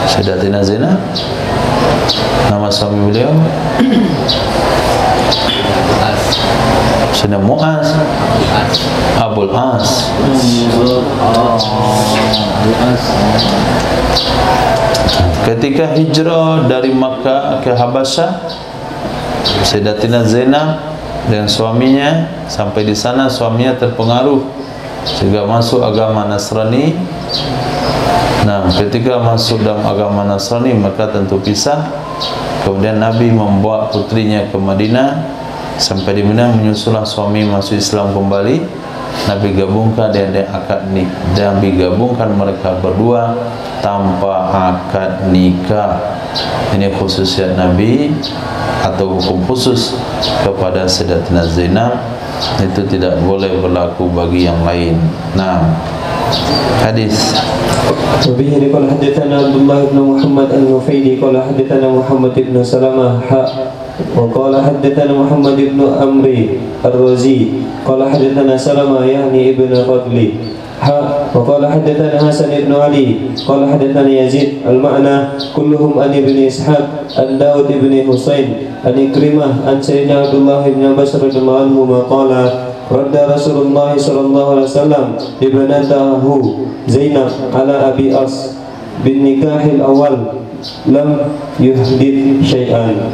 Sayyidatina Zainab. Nama suami beliau Sayyidina Mu'az Abul As. Ketika hijrah dari Makkah ke Habasyah, Sayyidatina Zainab dengan suaminya sampai di sana, suaminya terpengaruh sehingga masuk agama Nasrani. Nah, ketika masuk dalam agama Nasrani, maka tentu pisah. Kemudian Nabi membawa putrinya ke Madinah, sampai di Madinah menyusulah suami masuk Islam kembali. Nabi gabungkan dengan akad nikah, dan digabungkan mereka berdua tanpa akad nikah. Ini khususnya Nabi atau hukum khusus kepada Sayyidatina Zainab, itu tidak boleh berlaku bagi yang lain. Nah, hadis. Wabihi qala hadatsana Abdullah bin Muhammad al-Nufaili qala hadatsana Muhammad bin Salamah wa qala hadatsana Muhammad bin Amri ar-Razi qala hadatsana Salamah yani ibn Fadli wa qala hadatsana Hasan bin Ali qala hadatsana Yazid al-ma'na kulluhum an ibn Ishaq an Daud ibn Husain an Ikrimah an Sayyidina Abdullah bin Abbas radhiyallahu anhu qala radda Rasulullah sallallahu alaihi wasallam ibnatahu Zainab ala Abi As bin nikahil awal lam yuhdith syai'an.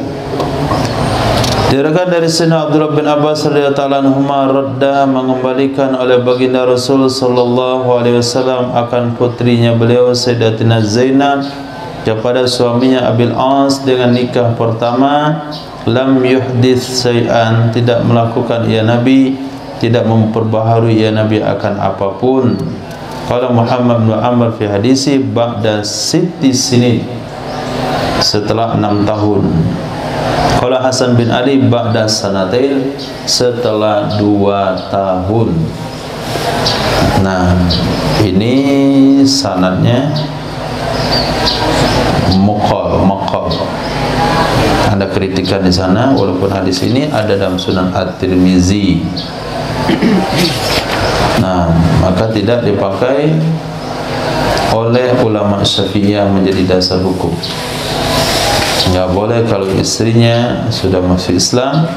Diriwayatkan dari Sayyidina Abdullah bin Abbas radhiyallahu anhu radda mengembalikan oleh baginda Rasul sallallahu alaihi wasallam akan putrinya beliau Sayyidatina Zainab kepada suaminya Abil As dengan nikah pertama, lam yuhdith syai'an, tidak melakukan ya Nabi, tidak memperbaharui ya Nabi akan apapun. Qala Muhammad bin Amr fi hadisi ba'da sitti sinin, setelah 6 tahun. Qala Hasan bin Ali ba'da sanatain, setelah 2 tahun. Nah, ini sanadnya maqal. Ada kritikan di sana, walaupun hadis ini ada dalam Sunan At-Tirmizi. Nah, maka tidak dipakai oleh ulama Syafi'iyah menjadi dasar hukum. Enggak boleh kalau istrinya sudah masuk Islam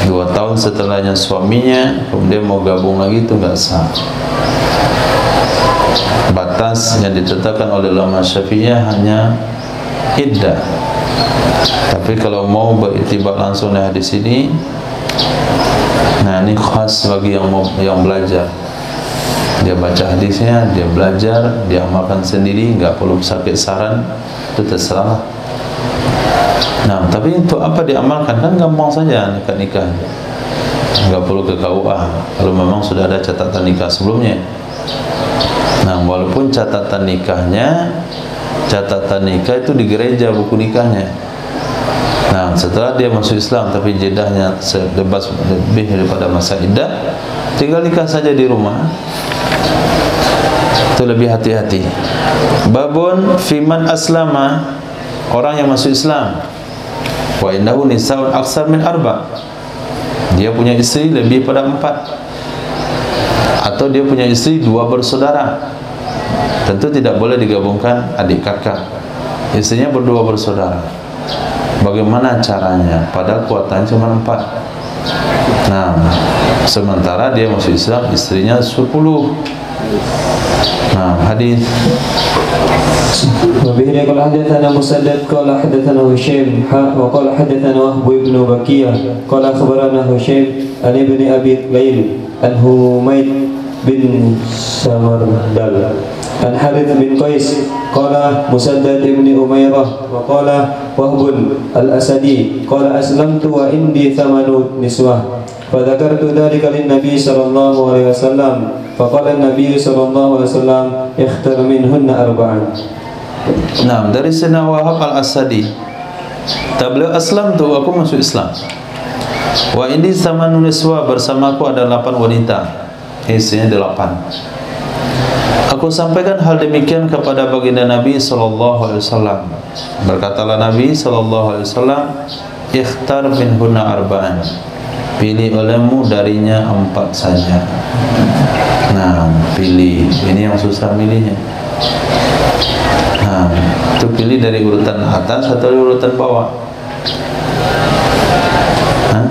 2 tahun setelahnya suaminya kemudian mau gabung lagi, itu enggak sah. Batas yang ditetapkan oleh ulama Syafi'iyah hanya iddah. Tapi kalau mau beriktibar langsung dari hadis ini, nah ini khas bagi yang belajar. Dia baca hadisnya, dia belajar, dia amalkan sendiri, enggak perlu sakit saran, itu terserah. Nah, tapi untuk apa diamalkan? Kan gampang saja nikah, enggak perlu ke KUA kalau memang sudah ada catatan nikah sebelumnya. Nah, walaupun catatan nikah itu di gereja buku nikahnya. Nah, setelah dia masuk Islam tapi jedahnya sebebas lebih daripada masa iddah, tinggal nikah saja di rumah. Itu lebih hati-hati. Babun fiman aslama, orang yang masuk Islam wa innahu nisaun aksar min arba. dia punya istri lebih pada 4, atau dia punya istri 2 bersaudara, tentu tidak boleh digabungkan adik kakak. Istrinya berdua bersaudara, bagaimana caranya? Padahal kuotanya cuma 4. Nah, sementara dia masuk Islam, istrinya 10. Nah, hadis. وبه قال حدثنا مسدد قال حدثنا هشيم وقال حدثنا وهب بن بكية قال أخبرنا هشيم عن ابن أبي ليل عن حميد بن سمردل عن حارث بن قيس قال مسدد بن أميرة وقال وهب الأسدي قال أسلمت وعندي 8 نسوة فذكرت ذلك للنبي صلى الله عليه وسلم فقال النبي صلى الله عليه وسلم اختر منهن 4. Nah, dari Sayyidina Wahab al-Asadi, beliau aslam tu, aku masuk Islam. Wa indi sama nuniswa, bersamaku ada 8 wanita, isinya 8. Aku sampaikan hal demikian kepada baginda Nabi SAW. Berkatalah Nabi SAW, ikhtar minhunna 4, pilih olehmu darinya 4 saja. Nah, pilih, ini yang susah milihnya. Nah, itu pilih dari urutan atas atau dari urutan bawah? Hah?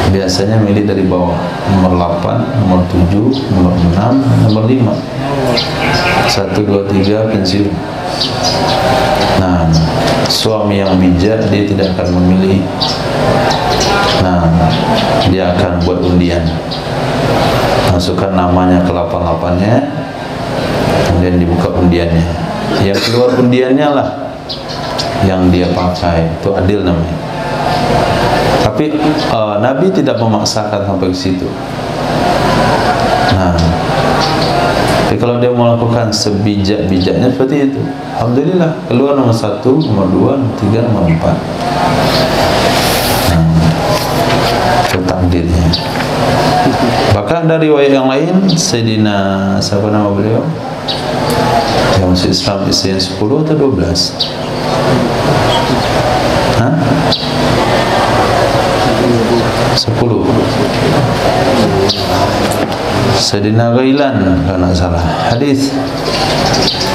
Biasanya milih dari bawah, nomor 8, nomor 7, nomor 6, nomor 5. 1, 2, 3 pensiun. Nah, suami yang bijak dia tidak akan memilih. Nah, dia akan buat undian, masukkan namanya ke 8-8-nya, kemudian dibuka undiannya. Yang keluar undiannya lah yang dia pakai, itu adil namanya. Tapi Nabi tidak memaksakan sampai ke situ. Nah, tapi kalau dia melakukan sebijak-bijaknya seperti itu, alhamdulillah keluar nomor 1, nomor 2, nomor 3, nomor 4. Itu takdirnya. Bahkan dari riwayat yang lain, Sayyidina siapa nama beliau? Yang masuk Islam istrinya 10 atau 12? Hah? 10. Sayyidina Ghailan kalau tak salah. Hadis.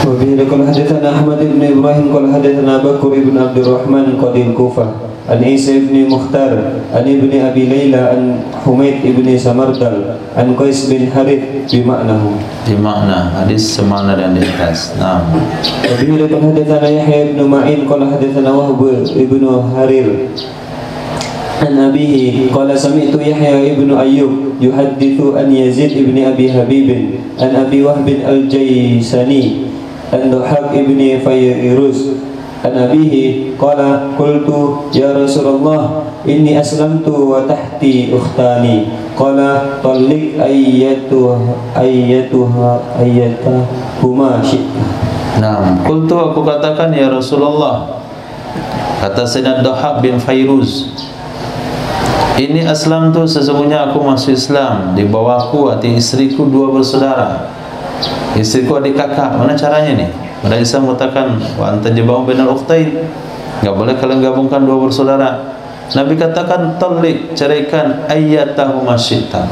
وبه قال حدثنا أحمد بن إبراهيم قال حدثنا بكر بن عبد الرحمن قاضي الكوفة عن عيسى بن مختار عن ابن أبي ليلى عن حميد بن سمردل عن قيس بن حارث بمعناه. Bima'na, hadis semana dan di atas. Nah. وبه قال حدثنا يحيى بن معين قال حدثنا وهب بن حرير عن أبيه قال سمعت يحيى بن أيوب يحدث عن يزيد بن أبي حبيب عن أبي وهب الجيساني عن ضحاك بن فيروز عن أبيه قال قلت يا رسول الله إني أسلمت وتحتي أختاني قال طلق أيتهما شئت. Nah, qultu aku katakan ya Rasulullah, kata Sayyidina Dhahab bin Fairuz, ini aslam tu, sesungguhnya aku masuk Islam, di bawahku ada istriku 2 bersaudara, istriku adik kakak. Mana caranya nih? Pada Islam mengatakan wa anta jabau bainal ukhtain, enggak boleh kalian gabungkan 2 bersaudara. Nabi katakan talik, ceraikan ayyatahuma syi'ta,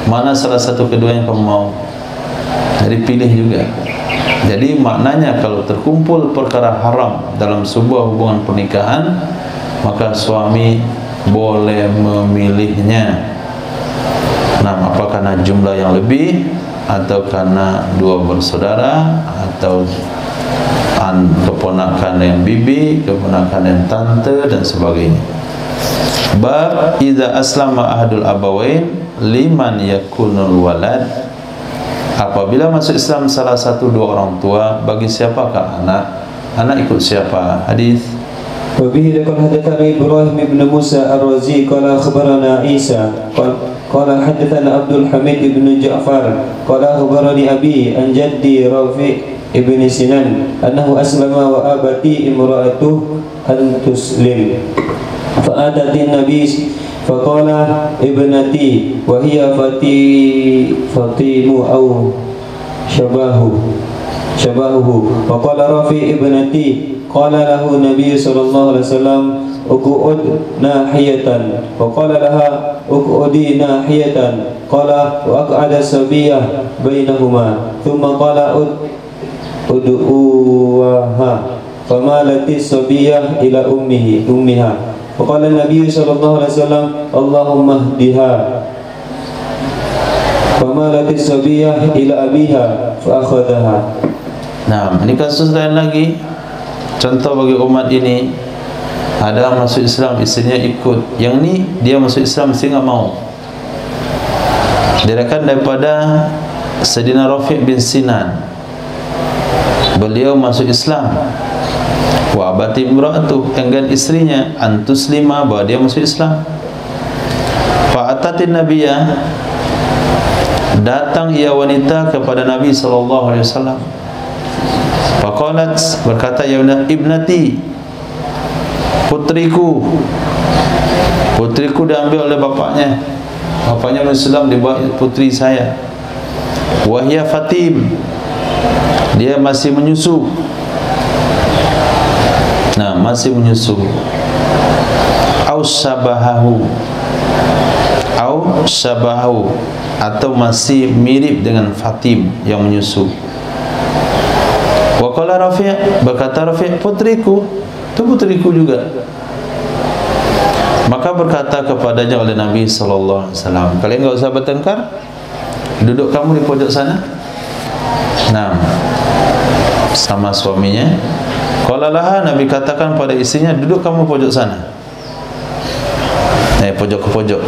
mana salah satu kedua yang kamu mau. Jadi pilih juga. Jadi maknanya kalau terkumpul perkara haram dalam sebuah hubungan pernikahan, maka suami boleh memilihnya. Nah, apa karena jumlah yang lebih, atau karena 2 bersaudara, atau keponakan yang bibi, keponakan yang tante dan sebagainya. Bab idza aslama ahadul abawain liman yakunul walad. Apabila masuk Islam salah satu 2 orang tua, bagi siapakah anak? Anak ikut siapa? Hadis. وبه قال حدثنا إبراهيم بن موسى الرازي قال أخبرنا عيسى قال حدثنا عبد الحميد بن جعفر قال أخبرني أبي عن جدي رافع بن سنان أنه أسلم وأبتي امرأته أن تسلم فأتت النبي فقال ابنتي وهي فاطمة أو شبهه فقال رافع ابنتي قال له النبي صلى الله عليه وسلم اقعد ناحية فقال لها اقعدي ناحية قال وأقعد الصبية بينهما ثم قال ادعوها فمالت الصبية إلى أمها فقال النبي صلى الله عليه وسلم اللهم اهدها فمالت الصبية إلى أبيها فأخذها. Nah, ini kasus lain lagi. Contoh bagi umat ini, ada masuk Islam, istrinya ikut. Yang ni dia masuk Islam, istri enggak mau. Diriwayatkan daripada Sayyidina Rafi' bin Sinan, beliau masuk Islam. Wa abati imra'atu, enggan istrinya antuslima, bahwa dia masuk Islam. Fa atatin nabiyya, datang ia wanita kepada Nabi sallallahu alaihi wasallam. Faqalat, berkata, ya ibnati, putriku. Putriku diambil oleh bapaknya. Bapaknya Islam, dibawa putri saya. Wahya fatim, dia masih menyusu. Nah, masih menyusu. Au sabahahu, atau masih mirip dengan Fatim yang menyusu. Wa qala Rafi', berkata Rafi', putriku, itu putriku juga. Maka berkata kepadanya oleh Nabi sallallahu alaihi wasallam, kalian enggak usah bertengkar, duduk kamu di pojok sana. Nah, sama suaminya. Qala laha, Nabi katakan pada istrinya, duduk kamu pojok sana. Pojok ke pojok.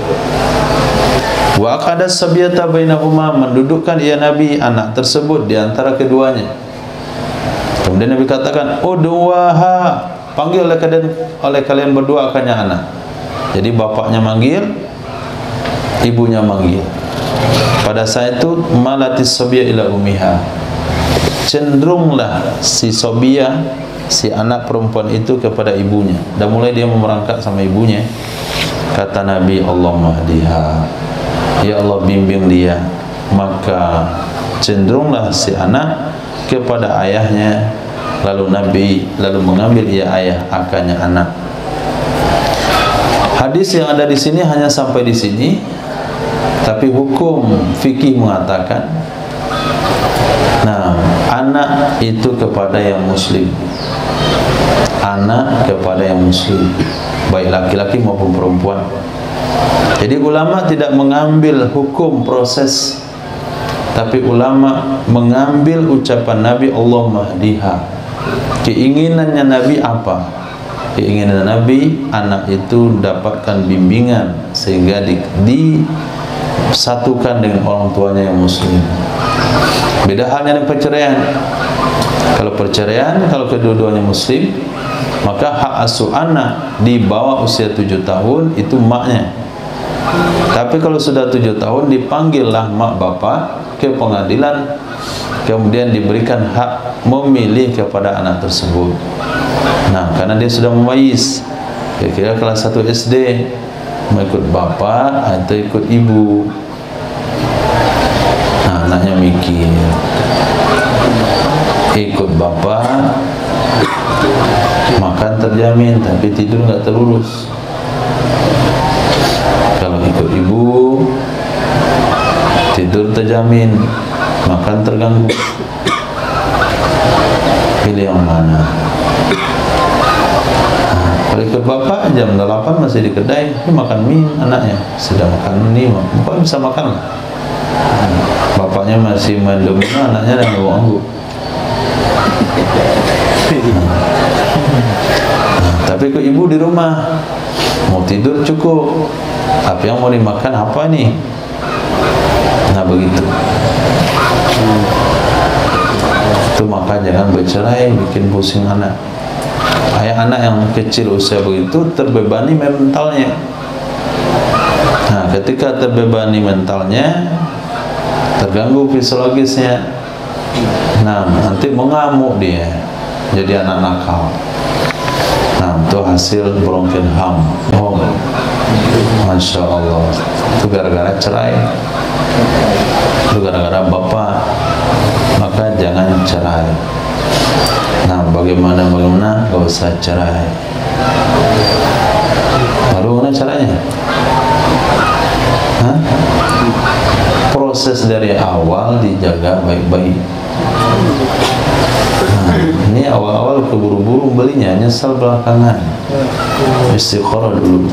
Wa aqada sabiyata bainahuma, mendudukkan ia Nabi anak tersebut di antara keduanya. Kemudian Nabi katakan, udwaha, panggil oleh kalian berdua akannya anak. Jadi bapaknya manggil, ibunya manggil. Pada saat itu malatis sabiyah ila ummiha, cenderunglah si Sobiyah, si anak perempuan itu kepada ibunya, dan mulai dia memerangkak sama ibunya. Kata Nabi, Allahumma hadiha, ya Allah bimbing dia. Maka cenderunglah si anak kepada ayahnya, lalu Nabi mengambil ia ayah akannya anak. Hadis yang ada di sini hanya sampai di sini, tapi hukum fikih mengatakan, nah, anak itu kepada yang muslim, anak kepada yang muslim, baik laki-laki maupun perempuan. Jadi ulama tidak mengambil hukum proses, tapi ulama mengambil ucapan Nabi, Allahumma hdiha. Keinginannya Nabi apa? Keinginan Nabi anak itu dapatkan bimbingan sehingga disatukan dengan orang tuanya yang muslim. Beda halnya dengan perceraian. Kalau perceraian, kalau kedua-duanya muslim, maka hak asuh anak di bawah usia 7 tahun itu maknya. Tapi kalau sudah 7 tahun, dipanggillah mak bapak ke pengadilan, kemudian diberikan hak memilih kepada anak tersebut. Nah, karena dia sudah memayis, kira-kira kelas 1 SD, mau ikut bapak atau ikut ibu. Nah, anaknya mikir, ikut bapak makan terjamin, tapi tidur nggak terurus. Kalau ikut ibu, tidur terjamin, makan terganggu. Pilih yang mana? Nah, kalau ikut bapak jam 8 masih di kedai, ini makan mie anaknya, sedang makan mie, bapak bisa makan lah. Bapaknya masih main domino, anaknya dan nganggu. Tapi ke ibu di rumah, mau tidur cukup, tapi yang mau dimakan apa nih? Nah begitu. Itu maka jangan bercerai, bikin pusing anak. Anak yang kecil usia begitu terbebani mentalnya. Nah ketika terbebani mentalnya, terganggu fisiologisnya. Nah nanti mengamuk dia, jadi anak nakal. Nah, itu hasil broken home. Masya Allah. Itu gara-gara cerai, itu gara-gara bapak. Maka jangan cerai. Nah, bagaimana gak usah cerai. caranya? Hah? Proses dari awal dijaga baik-baik. Ini awal-awal keburu-buru belinya, nyesal belakangan. Istikharah dulu.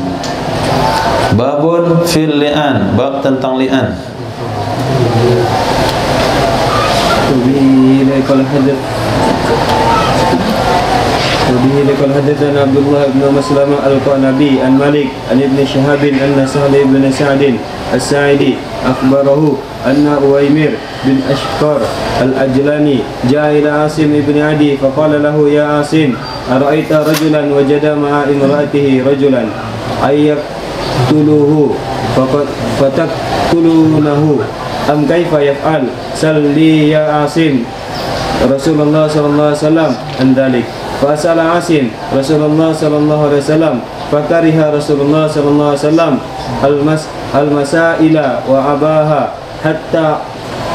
Babun fil li'an, bab tentang li'an. وبه لقد حدثنا عبد الله بن مسلمة القعنبي عن مالك عن ابن شهاب أن سهل بن سعد الساعدي أخبره أن أويمر بن أشقر الأجلاني جاء إلى عاصم بن عدي فقال له يا عاصم أرأيت رجلا وجد مع امرأته رجلا أن يقتلوه فتقتلونه أم كيف يفعل سل لي يا عاصم رسول الله صلى الله عليه وسلم عن ذلك فسأل عاصم رسول الله صلى الله عليه وسلم فكره رسول الله صلى الله عليه وسلم المسائل وأباها حتى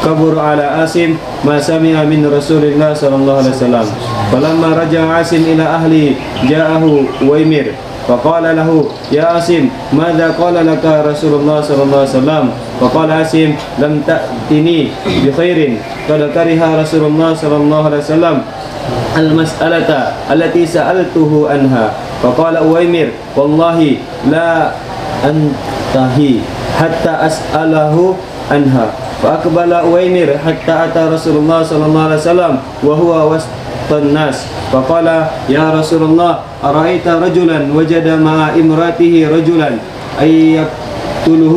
كبر على عاصم ما سمع من رسول الله صلى الله عليه وسلم فلما رجع عاصم إلى أهله جاءه ويمر فقال له يا عاصم ماذا قال لك رسول الله صلى الله عليه وسلم فقال عاصم لم تأتني بخير قد كره رسول الله صلى الله عليه وسلم المسألة التي سألته عنها فقال أويمر والله لا أنتهي حتى أسأله عنها فأقبل أويمر حتى أتى رسول الله صلى الله عليه وسلم وهو وسط الناس فقال يا رسول الله أرأيت رجلا وجد مع امرأته رجلا أن يقتله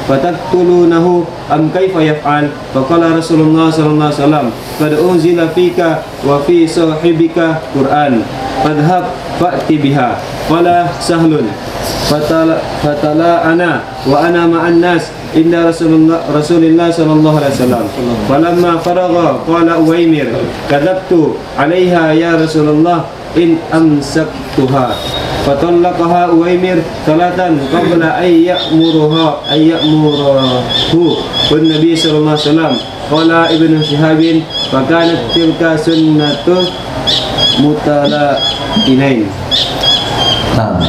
فتقتلونه أم كيف يفعل فقال رسول الله صلى الله عليه وسلم قد أنزل فيك وفي صاحبك قرآن فاذهب فأت بها قال سهل فتلا أنا وأنا مع الناس عند رسول الله صلى الله عليه وسلم فلما فرغ قال أويمر كذبت عليها يا رسول الله إن أمسكتها فطلقها أويمر ثلاثا قبل أن يأمره والنبي صلى الله عليه وسلم قال ابن شهاب فكانت تلك سنة متلائمين. Nah,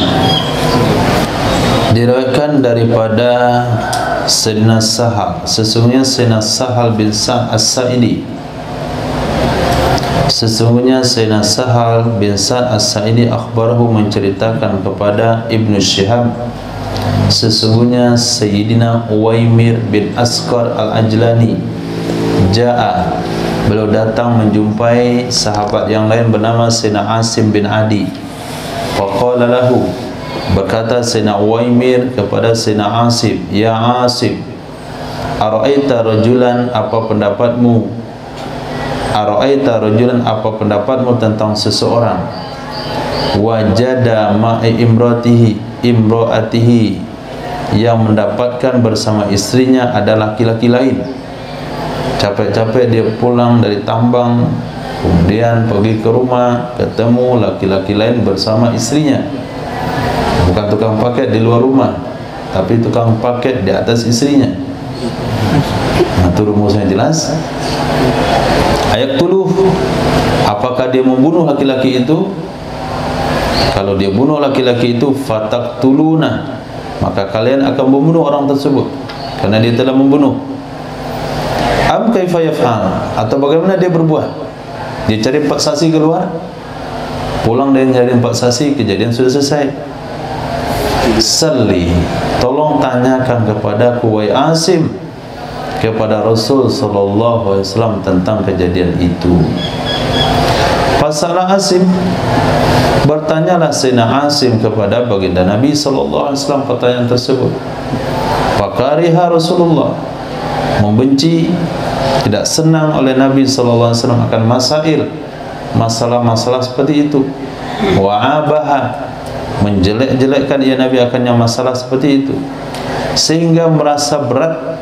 diriwayatkan daripada Sayyidina Sahal, sesungguhnya Sayyidina Sahal bin Sa'd As-Sa'idi, sesungguhnya Sayyidina Sahal bin Sa'd As-Sa'idi akhbarahu menceritakan kepada Ibnu Syihab, sesungguhnya Sayyidina Uwaimir bin Asqar Al-Ajlani ja'a, beliau datang menjumpai sahabat yang lain bernama Sayyidina Asim bin Adi. Faqala lahu, berkata Sayyidina Uwaimir kepada Sayyidina Asim, ya Asim, ara'aita rajulan, apa pendapatmu, ara'aita rajulan, apa pendapatmu tentang seseorang, wajada ma'i imra'atihi, yang mendapatkan bersama istrinya ada laki-laki lain. Capek-capek dia pulang dari tambang, kemudian pergi ke rumah, ketemu laki-laki lain bersama istrinya. Bukan tukang paket di luar rumah, tapi tukang paket di atas istrinya. Nah, itu rumusnya jelas. Ayat tuluh, apakah dia membunuh laki-laki itu? Kalau dia bunuh laki-laki itu, fataktuluna, maka kalian akan membunuh orang tersebut karena dia telah membunuh. Am kaifa yaf'al, atau bagaimana dia berbuat? Dia cari 4 saksi keluar, pulang dan cari 4 saksi, kejadian sudah selesai. Salli, tolong tanyakan kepada Wahai Asim, kepada Rasul sallallahu alaihi wasallam tentang kejadian itu. Fasalah Asim, bertanyalah Sayyidina Asim kepada baginda Nabi sallallahu alaihi wasallam pertanyaan tersebut. Fakariha Rasulullah, membenci, tidak senang oleh Nabi sallallahu alaihi wasallam akan masalah-masalah seperti itu. Wa abaha, menjelek-jelekkan ya Nabi akannya masalah seperti itu, sehingga merasa berat,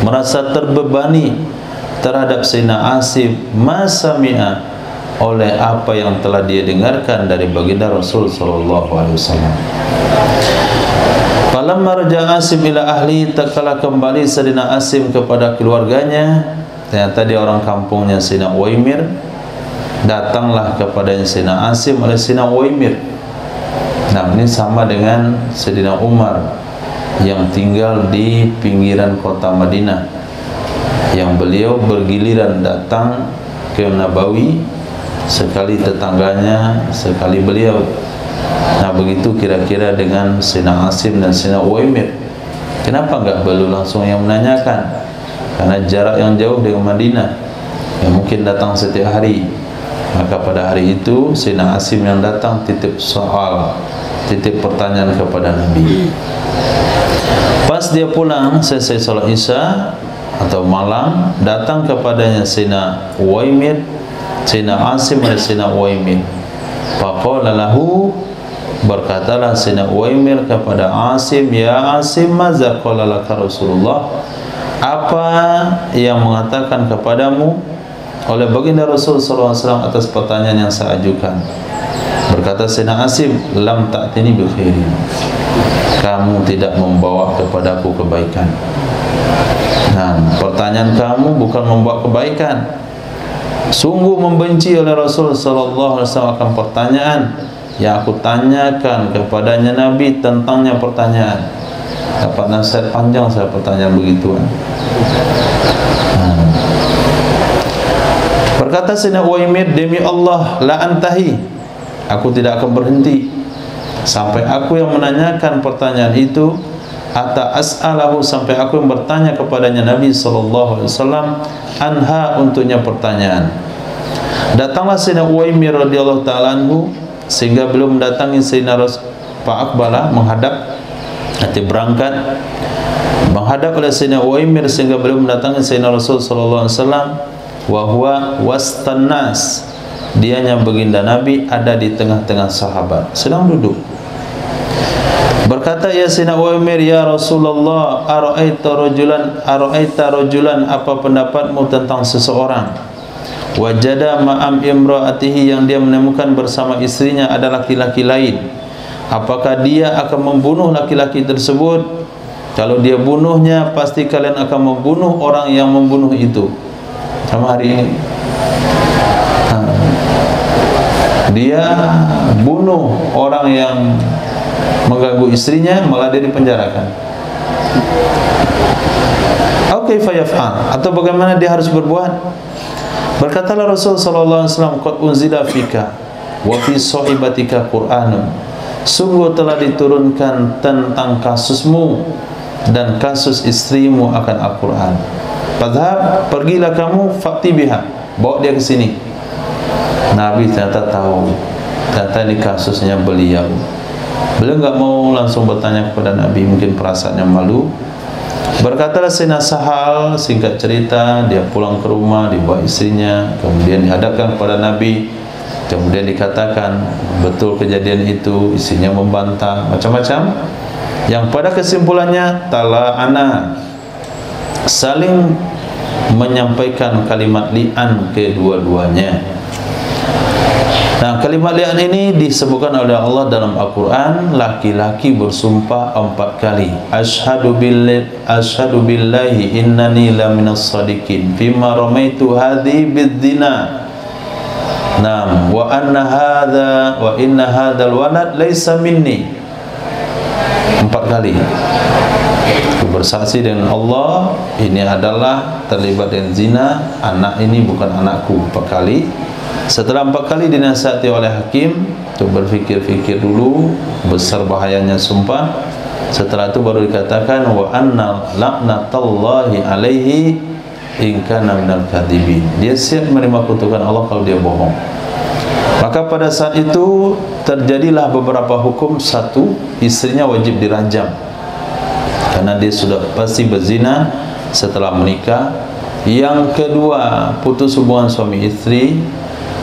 merasa terbebani terhadap Sayyidina Asim masami'a, oleh apa yang telah dia dengarkan dari baginda Rasul sallallahu alaihi wasallam. Falamma raja'a Asim ila ahli, tatkala kembali Sayyidina Asim kepada keluarganya, ternyata dia orang kampungnya Sayyidina Uwaimir. Datanglah kepada Sayyidina Asim oleh Sayyidina Uwaimir. Nah, ini sama dengan Sayyidina Umar yang tinggal di pinggiran kota Madinah, yang beliau bergiliran datang ke Nabawi, sekali tetangganya, sekali beliau. Nah, begitu kira-kira dengan Sayyidina Asim dan Sayyidina Uwaimir. Kenapa enggak beliau langsung yang menanyakan? Karena jarak yang jauh dengan Madinah, yang mungkin datang setiap hari. Maka pada hari itu Sayyidina Asim yang datang titip soal, titip pertanyaan kepada Nabi. Pas dia pulang selesai salat Isya atau malam, datang kepadanya Sayyidina Uwaimir, Sayyidina Asim dan Sayyidina Uwaimir. Faqala lahu, berkatalah Sayyidina Uwaimir kepada Asim, ya Asim, maza qala laka Rasulullah, apa yang mengatakan kepadamu oleh baginda Rasul sallallahu alaihi wasallam atas pertanyaan yang saya ajukan? Berkata Sayyidina Asim, lam ta'tini bi khairin, kamu tidak membawa kepadaku kebaikan. Nah, pertanyaan kamu bukan membawa kebaikan. Sungguh membenci oleh Rasul sallallahu alaihi wasallam akan pertanyaan yang aku tanyakan kepadanya Nabi tentangnya pertanyaan. Dapat nasihat panjang saya pertanyaan begituan. Berkata Sayyidina Uwaimir, demi Allah la antahi, aku tidak akan berhenti sampai aku yang menanyakan pertanyaan itu, hatta as'alahu, sampai aku yang bertanya kepadanya Nabi sallallahu alaihi wasallam anha, untuknya pertanyaan. Datanglah Sayyidina Uwaimir radhiyallahu ta'ala anhu, sehingga belum mendatangi Sayyidina Fa'aqbala, menghadap, nanti berangkat menghadap oleh Sayyidina Uwaimir sehingga belum mendatangi Sayyidina Rasul sallallahu alaihi wasallam. Wa huwa wastannas, dianya baginda Nabi ada di tengah-tengah sahabat, sedang duduk. Berkata ya Sayyidina Uwaimir, ya Rasulullah, ara'aita rajulan, apa pendapatmu tentang seseorang wajada ma'am imra'atihi, yang dia menemukan bersama istrinya ada laki-laki lain, apakah dia akan membunuh laki-laki tersebut? Kalau dia bunuhnya, pasti kalian akan membunuh orang yang membunuh itu. Sama hari ini dia bunuh orang yang mengganggu istrinya, malah dia dipenjarakan. Oke, fayaf'al, atau bagaimana dia harus berbuat? Berkatalah Rasul sallallahu alaihi wasallam, qad unzila fika wa fi sahibatika Qur'anun, sungguh telah diturunkan tentang kasusmu dan kasus istrimu akan Al-Qur'an. Fadhhab, pergilah kamu, fa'ti biha, bawa dia ke sini. Nabi ternyata tahu, ternyata ini kasusnya beliau. Beliau enggak mau langsung bertanya kepada Nabi, mungkin perasaannya malu. Berkatalah Sayyidina Sahal, singkat cerita, dia pulang ke rumah, dibawa istrinya, kemudian dihadapkan kepada Nabi. Kemudian dikatakan betul kejadian itu, istrinya membantah macam-macam. Yang pada kesimpulannya tala'ana, saling menyampaikan kalimat li'an kedua-duanya. Nah, kalimat li'an ini disebutkan oleh Allah dalam Al-Quran. Laki-laki bersumpah 4 kali, Ashhadu billahi innani la minas sadiqin fima ramaitu hadhi bidzina. Naam, wa inna hadzal walad laisa minni. 4 kali bersaksi dengan Allah, ini adalah terlibat dengan zina, anak ini bukan anakku. 4 kali. Setelah 4 kali dinasihati oleh hakim untuk berfikir-fikir dulu, besar bahayanya sumpah. Setelah itu baru dikatakan wa anna la'natallahi alaihi in kana minal kadhibin, dia siap menerima kutukan Allah kalau dia bohong. Maka pada saat itu terjadilah beberapa hukum. 1, istrinya wajib dirajam karena dia sudah pasti berzina setelah menikah. Yang kedua, putus hubungan suami istri.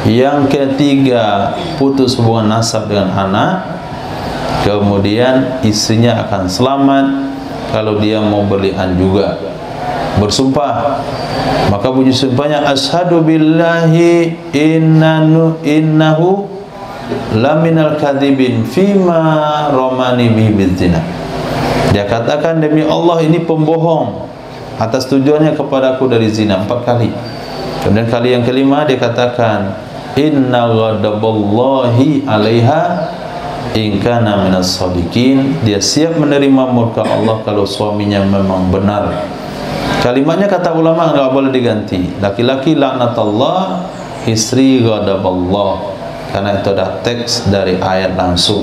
Yang ketiga, putus hubungan nasab dengan anak. Kemudian istrinya akan selamat kalau dia mau berli'an juga, bersumpah. Maka bunyi sumpahnya, asyhadu billahi innahu laminal kadhibin fima romani bihi bidzina. Dia katakan, demi Allah ini pembohong atas tujuannya kepadaku dari zina. 4 kali. Kemudian kali yang kelima dia katakan, inna ghadaballahi alaiha in kana minas shadiqin, dia siap menerima murka Allah kalau suaminya memang benar. Kalimatnya kata ulama enggak boleh diganti. Laki-laki laknatullah, istri ghadaballah. Karena itu ada teks dari ayat langsung.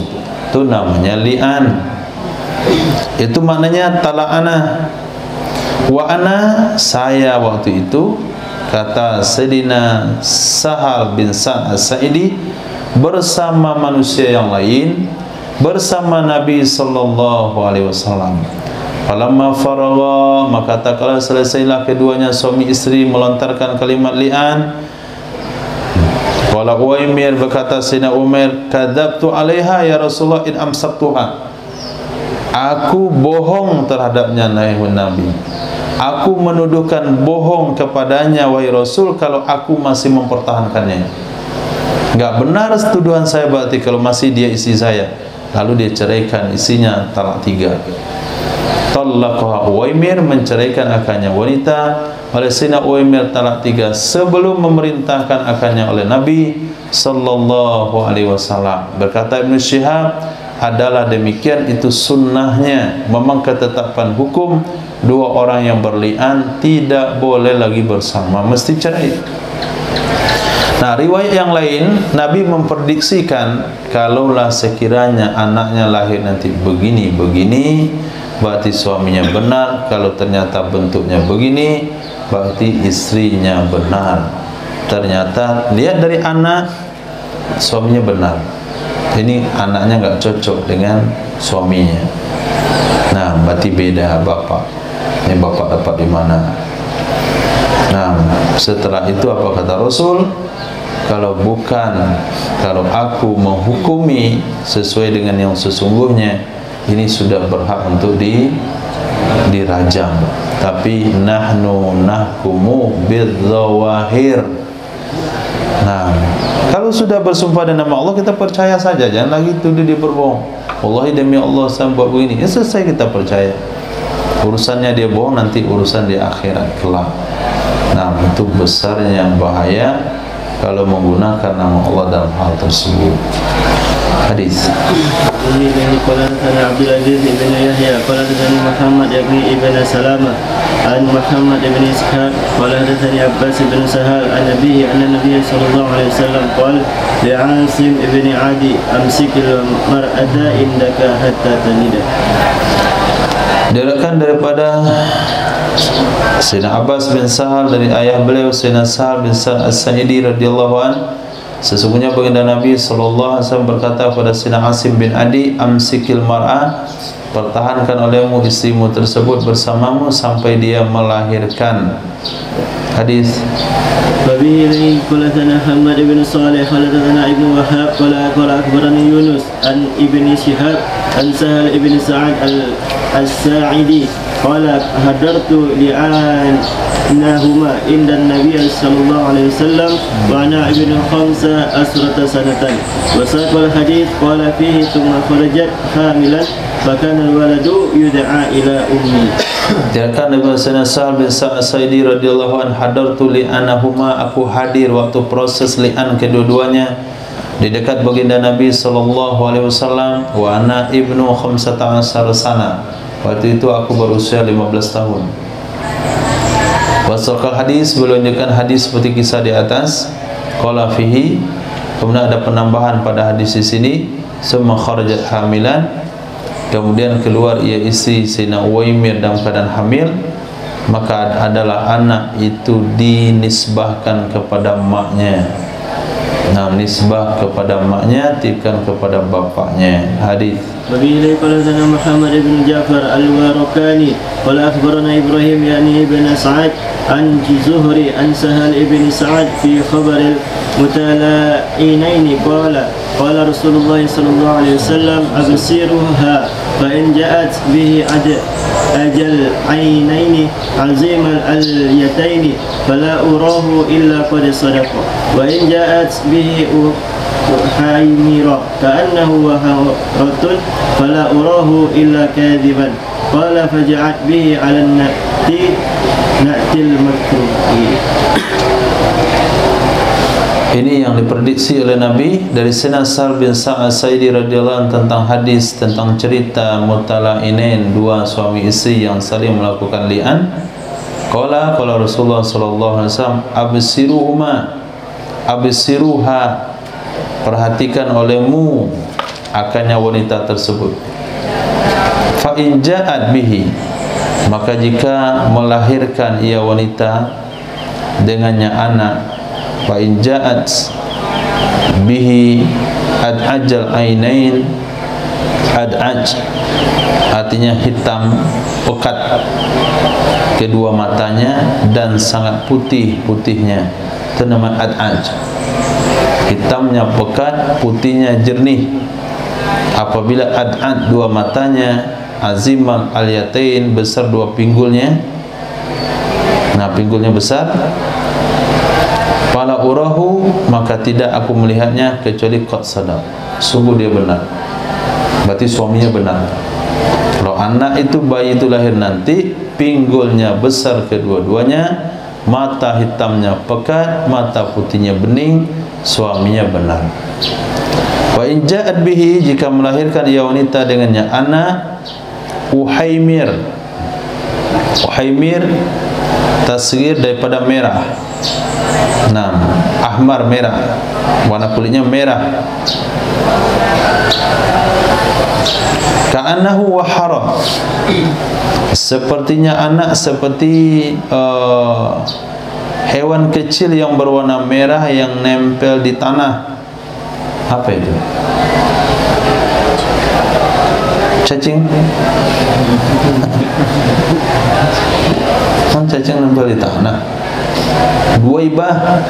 Itu namanya li'an. Itu maknanya tala'ana. Wa ana, saya waktu itu, kata Sayyidina Sahal bin Sa'ad As-Sa'idi, bersama manusia yang lain, bersama Nabi sallallahu alaihi wasallam. Falamma faragha, maka tak kala selesailah keduanya suami istri melontarkan kalimat li'an. Qala Uwaimir, berkata Sayyidina Umar, kadzabtu 'alaiha ya Rasulullah in amsaktuha. Aku bohong terhadapnya Nabi. Aku menuduhkan bohong kepadanya wahai Rasul kalau aku masih mempertahankannya. Enggak benar tuduhan saya berarti kalau masih dia istri saya. Lalu dia ceraikan istrinya talak 3. Talaqaha Uwaimir, menceraikan akannya wanita oleh Sayyidina Uwaimir talak 3 sebelum memerintahkan akannya oleh Nabi sallallahu alaihi wasallam. Berkata Ibnu Syihab, adalah demikian, itu sunnahnya. Memang ketetapan hukum dua orang yang berlian tidak boleh lagi bersama, mesti cerai. Nah, riwayat yang lain, Nabi memprediksikan kalaulah sekiranya anaknya lahir nanti begini-begini, berarti suaminya benar. Kalau ternyata bentuknya begini, berarti istrinya benar. Ternyata lihat dari anak, suaminya benar. Ini anaknya enggak cocok dengan suaminya. Nah, berarti beda bapak. Ini bapak dapat di mana? Nah, setelah itu apa kata Rasul? Kalau aku menghukumi sesuai dengan yang sesungguhnya, ini sudah berhak untuk dirajam. Tapi nahnu nahkumu bidzawahir. Nah, kalau sudah bersumpah dengan nama Allah, kita percaya saja, jangan lagi tuduh dia berbohong. Wallahi demi Allah saya buat begini, ya selesai, kita percaya. Urusannya dia bohong, nanti urusan di akhirat kelak. Nah, itu besarnya bahaya kalau menggunakan nama Allah dalam hal tersebut. Hadis. Ini qala Abdul Aziz bin Yahya qala hadatsani Muhammad ibn Salama an Muhammad ibn Ishaq qala hadatsani Abbas bin Sahal an Nabi anna Nabiy sallallahu alaihi wasallam qala li Asim ibn Adi amsikil mar'ata indaka hatta tanida. Diriwayatkan daripada Sayyidina Abbas bin Sahal dari ayah beliau Sayyidina Sahal bin Sa'ad As-Sa'idi radhiyallahu an, sesungguhnya baginda Nabi sallallahu alaihi wasallam berkata kepada Sayyidina Asim bin Adi, amsikil mar'ah, pertahankan olehmu istrimu tersebut bersamamu sampai dia melahirkan. Hadis. Babi qala sana Muhammad ibn Salih qala sana Ibnu Wahab qala akhbarani Yunus an Ibni Syihab an Sahal ibn Sa'ad al-Sa'idi qala hadartu li'annahuma inda Nabi sallallahu alaihi wasallam wa ana ibnu khamsa asrata sanatan wa saqal hadith qala fihi thumma kharajat hamilan fakana al-waladu yud'a ila ummi. Diriwayatkan dari Sayyidina Sa'ad bin Sa'ad As-Sa'idi radhiyallahu anhu, hadartu li'anahuma, aku hadir waktu proses li'an kedua-duanya di dekat baginda Nabi sallallahu alaihi wasallam, wa ana ibnu khamsata asar sana, waktu itu aku berusia 15 tahun. Wasaqal hadis, menunjukkan hadis seperti kisah di atas. Qala fihi, kemudian ada penambahan pada hadis di sini, summa kharajat hamilan, kemudian keluar ia istri Sayyidina Uwaimir dalam keadaan hamil, maka adalah anak itu dinisbahkan kepada maknya. Nah, nisbah kepada maknya, bukan kepada bapaknya. Hadis. Wabillahi qala sana Muhammad ibn Ja'far al-Warqani qala akhbarana Ibrahim yani ibn Sa'ad an Zuhri an Sahal ibn Sa'ad fi khabar al-mutala'inain qala Rasulullah sallallahu alaihi wasallam absiruha fa in ja'at bihi ajal aynaini azim al-yataini fala urahu illa qad sadaqa wa in ja'at bihi haimira ka'annahu waharatun fala urahu illa kadhiban qala faja'at bihi 'ala na'til makruh. Ini yang diprediksi oleh Nabi dari Sayyidina Sahal bin Sa'ad Sa'idi radhiyallahu anhu tentang hadis tentang cerita mutala'inain, dua suami isteri yang saling melakukan li'an. Qala Rasulullah sallallahu alaihi wasallam, absiruha, perhatikan olehmu akannya wanita tersebut. Fa in ja'at bihi, maka jika melahirkan ia wanita dengannya anak, fa in ja'at bihi ad'ajal ainain, ad'aj artinya hitam pekat kedua matanya dan sangat putihnya, itu nama ad'aj, hitamnya pekat, putihnya jernih. Apabila ad'ad dua matanya, azimal al-yatain, besar dua pinggulnya, nah pinggulnya besar, fala urahu, maka tidak aku melihatnya kecuali qad sadaq, sungguh dia benar, berarti suaminya benar. Kalau anak itu, bayi itu lahir nanti, pinggulnya besar kedua-duanya, mata hitamnya pekat, mata putihnya bening, suaminya benar. Wa in ja'at bihi, jika melahirkan ia wanita dengannya anak, uhaimir, tasghir daripada merah. Nah, ahmar, merah, warna kulitnya merah. Ka'annahu wahara, sepertinya anak seperti hewan kecil yang berwarna merah yang nempel di tanah. Apa itu? Cacing? Kan cacing nempel di tanah. Buaibah,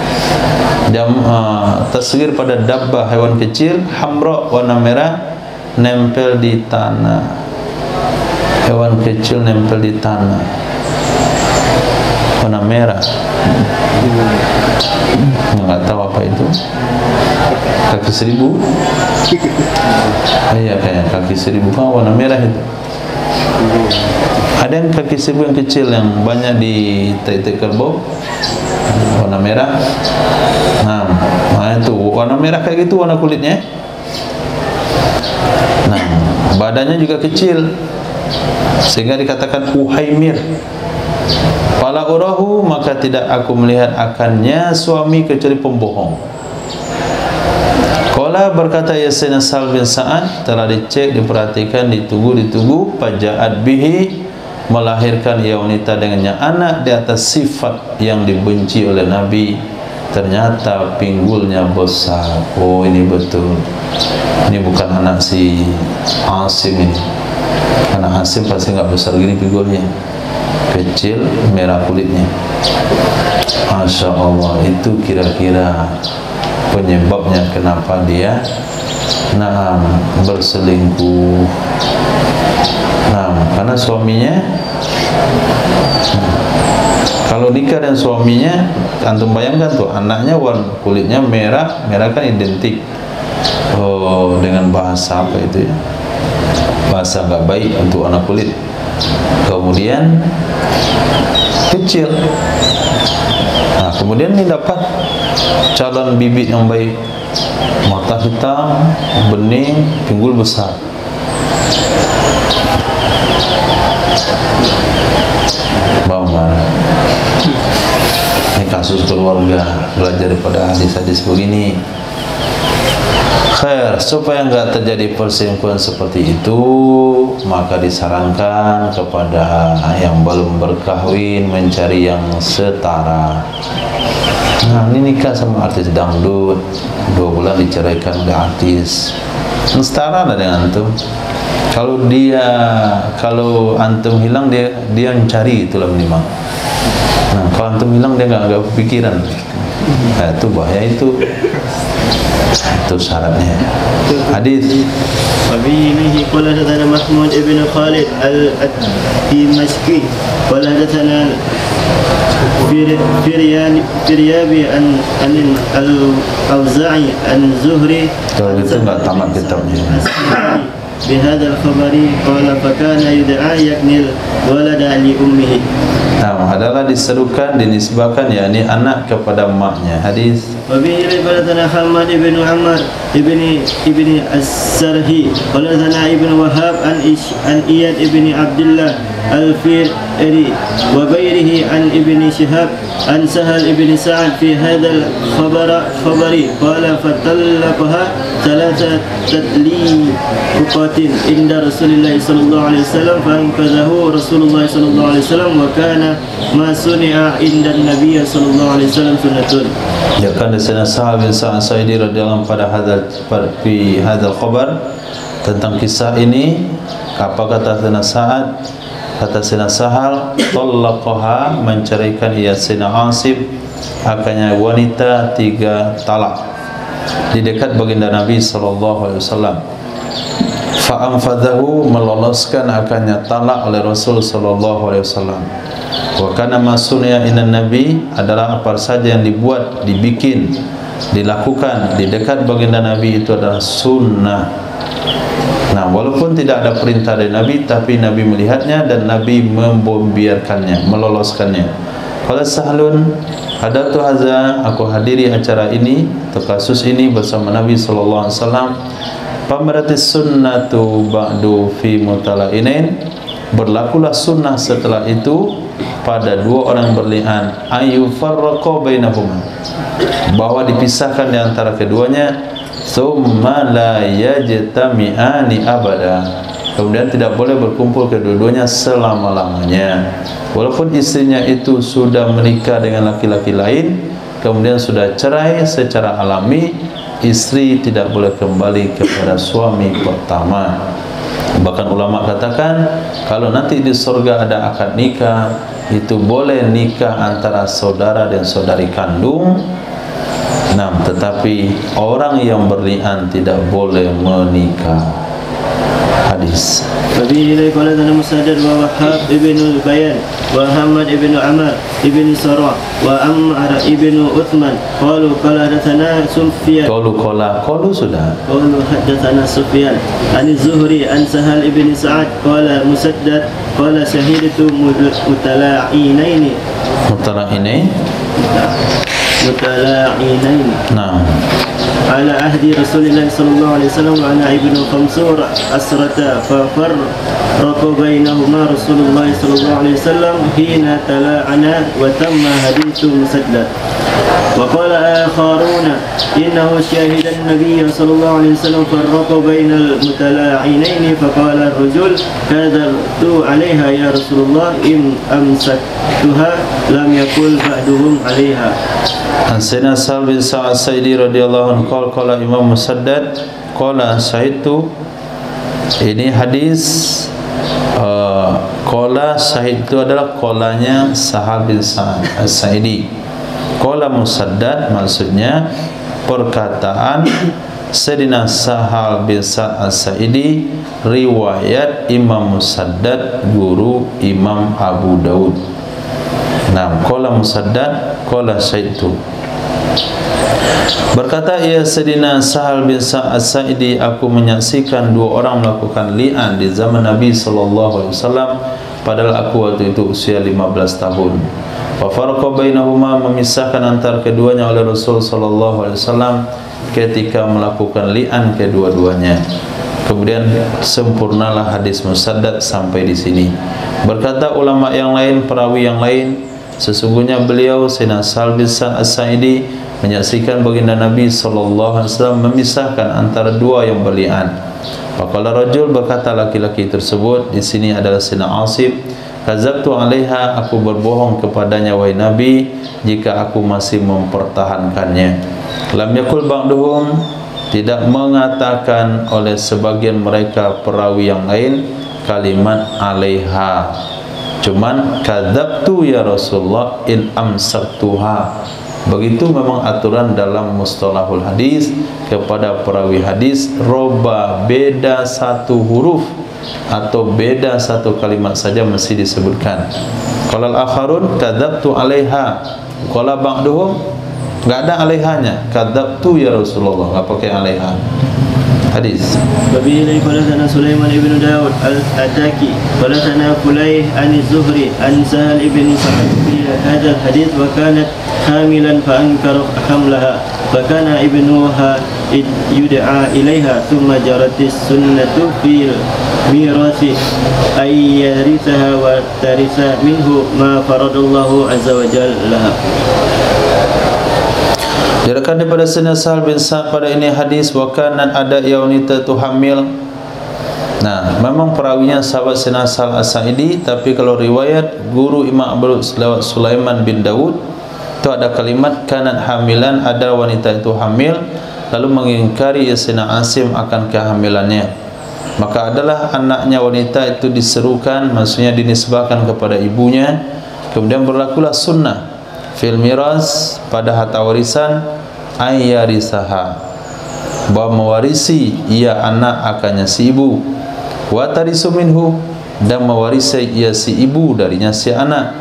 tasghir pada dabbah, hewan kecil, hamra, warna merah, nempel di tanah. Hewan kecil nempel di tanah, warna merah. Nggak tahu apa itu. Kaki seribu? Iya, kayak kaki seribu kan warna merah itu. Ada yang kaki seribu yang kecil yang banyak di tai-tai kerbau, warna merah. Nah, itu warna merah kayak gitu warna kulitnya. Nah, badannya juga kecil sehingga dikatakan uhaimir. Fala urahu, maka tidak aku melihat akannya suami kecuali pembohong. Qala, berkata ya Sayyidina Sahal bin Sa'ad, telah dicek, diperhatikan, ditunggu, faja'at bihi, melahirkan ia wanita dengannya anak di atas sifat yang dibenci oleh Nabi. Ternyata pinggulnya besar. Oh, ini betul, ini bukan anak si Asim ini. Anak Asim pasti nggak besar gini pinggulnya, kecil, merah kulitnya. Masya Allah, itu kira-kira penyebabnya kenapa dia berselingkuh. Karena suaminya, kalau nikah dan suaminya, antum bayangkan tuh, anaknya warna kulitnya merah kan identik dengan bahasa apa itu ya, bahasa nggak baik untuk anak kulit. Kemudian kecil. Nah, kemudian ini dapat calon bibit yang baik, mata hitam, bening, pinggul besar. Bawang. Ini kasus keluarga, belajar daripada hadis-hadis begini. Khair, supaya enggak terjadi perselingkuhan seperti itu, maka disarankan kepada yang belum berkahwin mencari yang setara. Nah, ini nikah sama artis dangdut, 2 bulan diceraikan oleh artis, setara lah dengan antum. Kalau antum hilang, dia mencari, itulah minimal. Nah, kalau antum hilang, dia nggak kepikiran. Nah, itu bahaya itu syaratnya. Hadis. Wabihi qala hadatsana Mahmud ibn Khalid al-Dimashqi qala hadatsana Firyabi an al-Auza'i an Zuhri. Kalau itu nggak tamat kitabnya. بهذا الخبر قال فكان يدعى يكني الولد لأمه. Nah, adalah diserukan, dinisbahkan yakni anak kepada maknya. Hadis وبه حدثنا حماد بن عمر ابن السرهي قال حدثنا ابن وهاب عن إياد بن عبد الله الفيري وغيره عن ابن شهاب عن سهل بن سعد في هذا الخبر قال فطلقها ثلاثة تطليقات عند رسول الله صلى الله عليه وسلم فأنقذه رسول الله صلى الله عليه وسلم وكان ما صنع عند النبي صلى الله عليه وسلم سنة. Ya kan Sayyidina Sahal bin Sa'id radhiyallahu pada hadzal khabar tentang kisah ini. Apa kata Sayyidina Sa'ad? Kata Sayyidina Sahal, talaqaha, menceraikan ia Sayyidina Asib akannya wanita 3 talak di dekat baginda Nabi sallallahu alaihi wasallam. Fa anfadhahu, meloloskan akannya talak oleh Rasul sallallahu alaihi wasallam. Wa kana masunya inan nabi, adalah apa saja yang dibuat, dibikin, dilakukan di dekat baginda Nabi itu adalah sunnah. Nah, walaupun tidak ada perintah dari Nabi, tapi Nabi melihatnya dan Nabi membiarkannya, meloloskannya. Qala Sahlun, hadatu hadza, aku hadiri acara ini atau kasus ini bersama Nabi sallallahu alaihi wasallam. Pamaratis sunnatu ba'du fi mutala'inain, berlakulah sunnah setelah itu pada 2 orang berlian, ayu farraqa bainahuma, bahwa dipisahkan di antara keduanya, thumma la yajtami'ani abada, kemudian tidak boleh berkumpul kedua-duanya selama-lamanya. Walaupun istrinya itu sudah menikah dengan laki-laki lain, kemudian sudah cerai secara alami, istri tidak boleh kembali kepada suami pertama. Bahkan ulama katakan, kalau nanti di surga ada akad nikah, itu boleh nikah antara saudara dan saudari kandung. Nah, tetapi orang yang berlian tidak boleh menikah. Hadis. Nabi ilaihi qala Musaddad wa Wahab ibn Bayan wa Muhammad ibn Amr ibn Sarah wa Ammar ibn Uthman qalu qala hadatsana Sufyan qalu sudah hadatsana Sufyan an Zuhri an Sahal ibn Sa'ad qala Musaddad qala syahidatu mutala'inaini. Nah, على عهد رسول الله صلى الله عليه وسلم وأنا ابن 15 أسرة ففرق بينهما رسول الله صلى الله عليه وسلم حين تلاعنا وتم حديث مسدد. وقال آخرون إنه شاهد النبي صلى الله عليه وسلم فرق بين المتلاعنين فقال الرجل كذبت عليها يا رسول الله إن أمسكتها لم يقل بعدهم عليها. Sayyidina Sa'ad bin Sa'id radhiyallahu anhu qala Imam Musaddad qala syahidtu, ini hadis qala syahid itu adalah qalanya Sahal bin Sa'ad As-Sa'idi. Qala Musaddad maksudnya perkataan Sayyidina Sahal bin Sa'ad As-Sa'idi, riwayat Imam Musaddad guru Imam Abu Daud. Nah, qala Musaddad qala syahidtu, berkata ia Sayyidina Sahal bin Sa'ad As-Sa'idi, aku menyaksikan 2 orang melakukan li'an di zaman Nabi sallallahu alaihi wasallam, padahal aku waktu itu usia 15 tahun. Fa farqa bainahuma, memisahkan antara keduanya oleh Rasul sallallahu alaihi wasallam ketika melakukan li'an kedua-duanya. Kemudian sempurnalah hadis Musaddad sampai di sini. Berkata ulama yang lain, perawi yang lain, sesungguhnya beliau Sayyidina Sahal bin Sa'ad As-Sa'idi menyaksikan baginda Nabi sallallahu alaihi wasallam memisahkan antara 2 yang berlian. Faqala rajul, berkata laki-laki tersebut, di sini adalah Sayyidina Asib, kadzabtu 'alaiha, aku berbohong kepadanya wahai Nabi jika aku masih mempertahankannya. Lam yakul ba'duhum, tidak mengatakan oleh sebagian mereka perawi yang lain kalimat 'alaiha, cuman kadzabtu ya Rasulullah in amsaktuha. Begitu memang aturan dalam mustalahul hadis, kepada perawi hadis roba beda 1 huruf atau beda 1 kalimat saja mesti disebutkan. Qala al-akharun kadzabtu 'alaiha, qala ba'duhum enggak ada 'alaihanya, kadzabtu ya Rasulullah, enggak pakai 'alaiha. Hadis. وبه قال حدثنا سليمان بن داود الأتاكي قال حدثنا فليح عن الزهري عن سهل بن سعد في هذا الحديث وكانت حاملا فأنكر حملها فكان ابنها يدعى إليها ثم جرت السنة في الميراث أن يرثها وترث منه ما فرض الله عز وجل لها. Diriwayatkan daripada Sahal bin Sa'ad pada ini hadis wakanan ada yang wanita tu hamil. Nah, memang perawinya sahabat Sayyidina Sahal As-Sa'idi, tapi kalau riwayat guru Imam Abu Sulaiman bin Daud itu ada kalimat kanat hamilan, ada wanita itu hamil, lalu mengingkari Sayyidina Asim akan kehamilannya. Maka adalah anaknya wanita itu diserukan, maksudnya dinisbahkan kepada ibunya. Kemudian berlakulah sunnah fil miras, pada harta warisan, ayyarisaha, bahwa mewarisi ia anak akannya si ibu, wa tarisu minhu, dan mewarisi ia si ibu darinya si anak,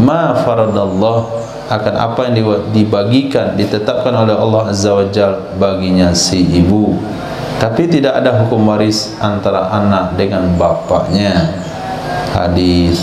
ma faradallah, akan apa yang dibagikan, ditetapkan oleh Allah Azza wa Jalla baginya si ibu. Tapi tidak ada hukum waris antara anak dengan bapaknya. Hadis.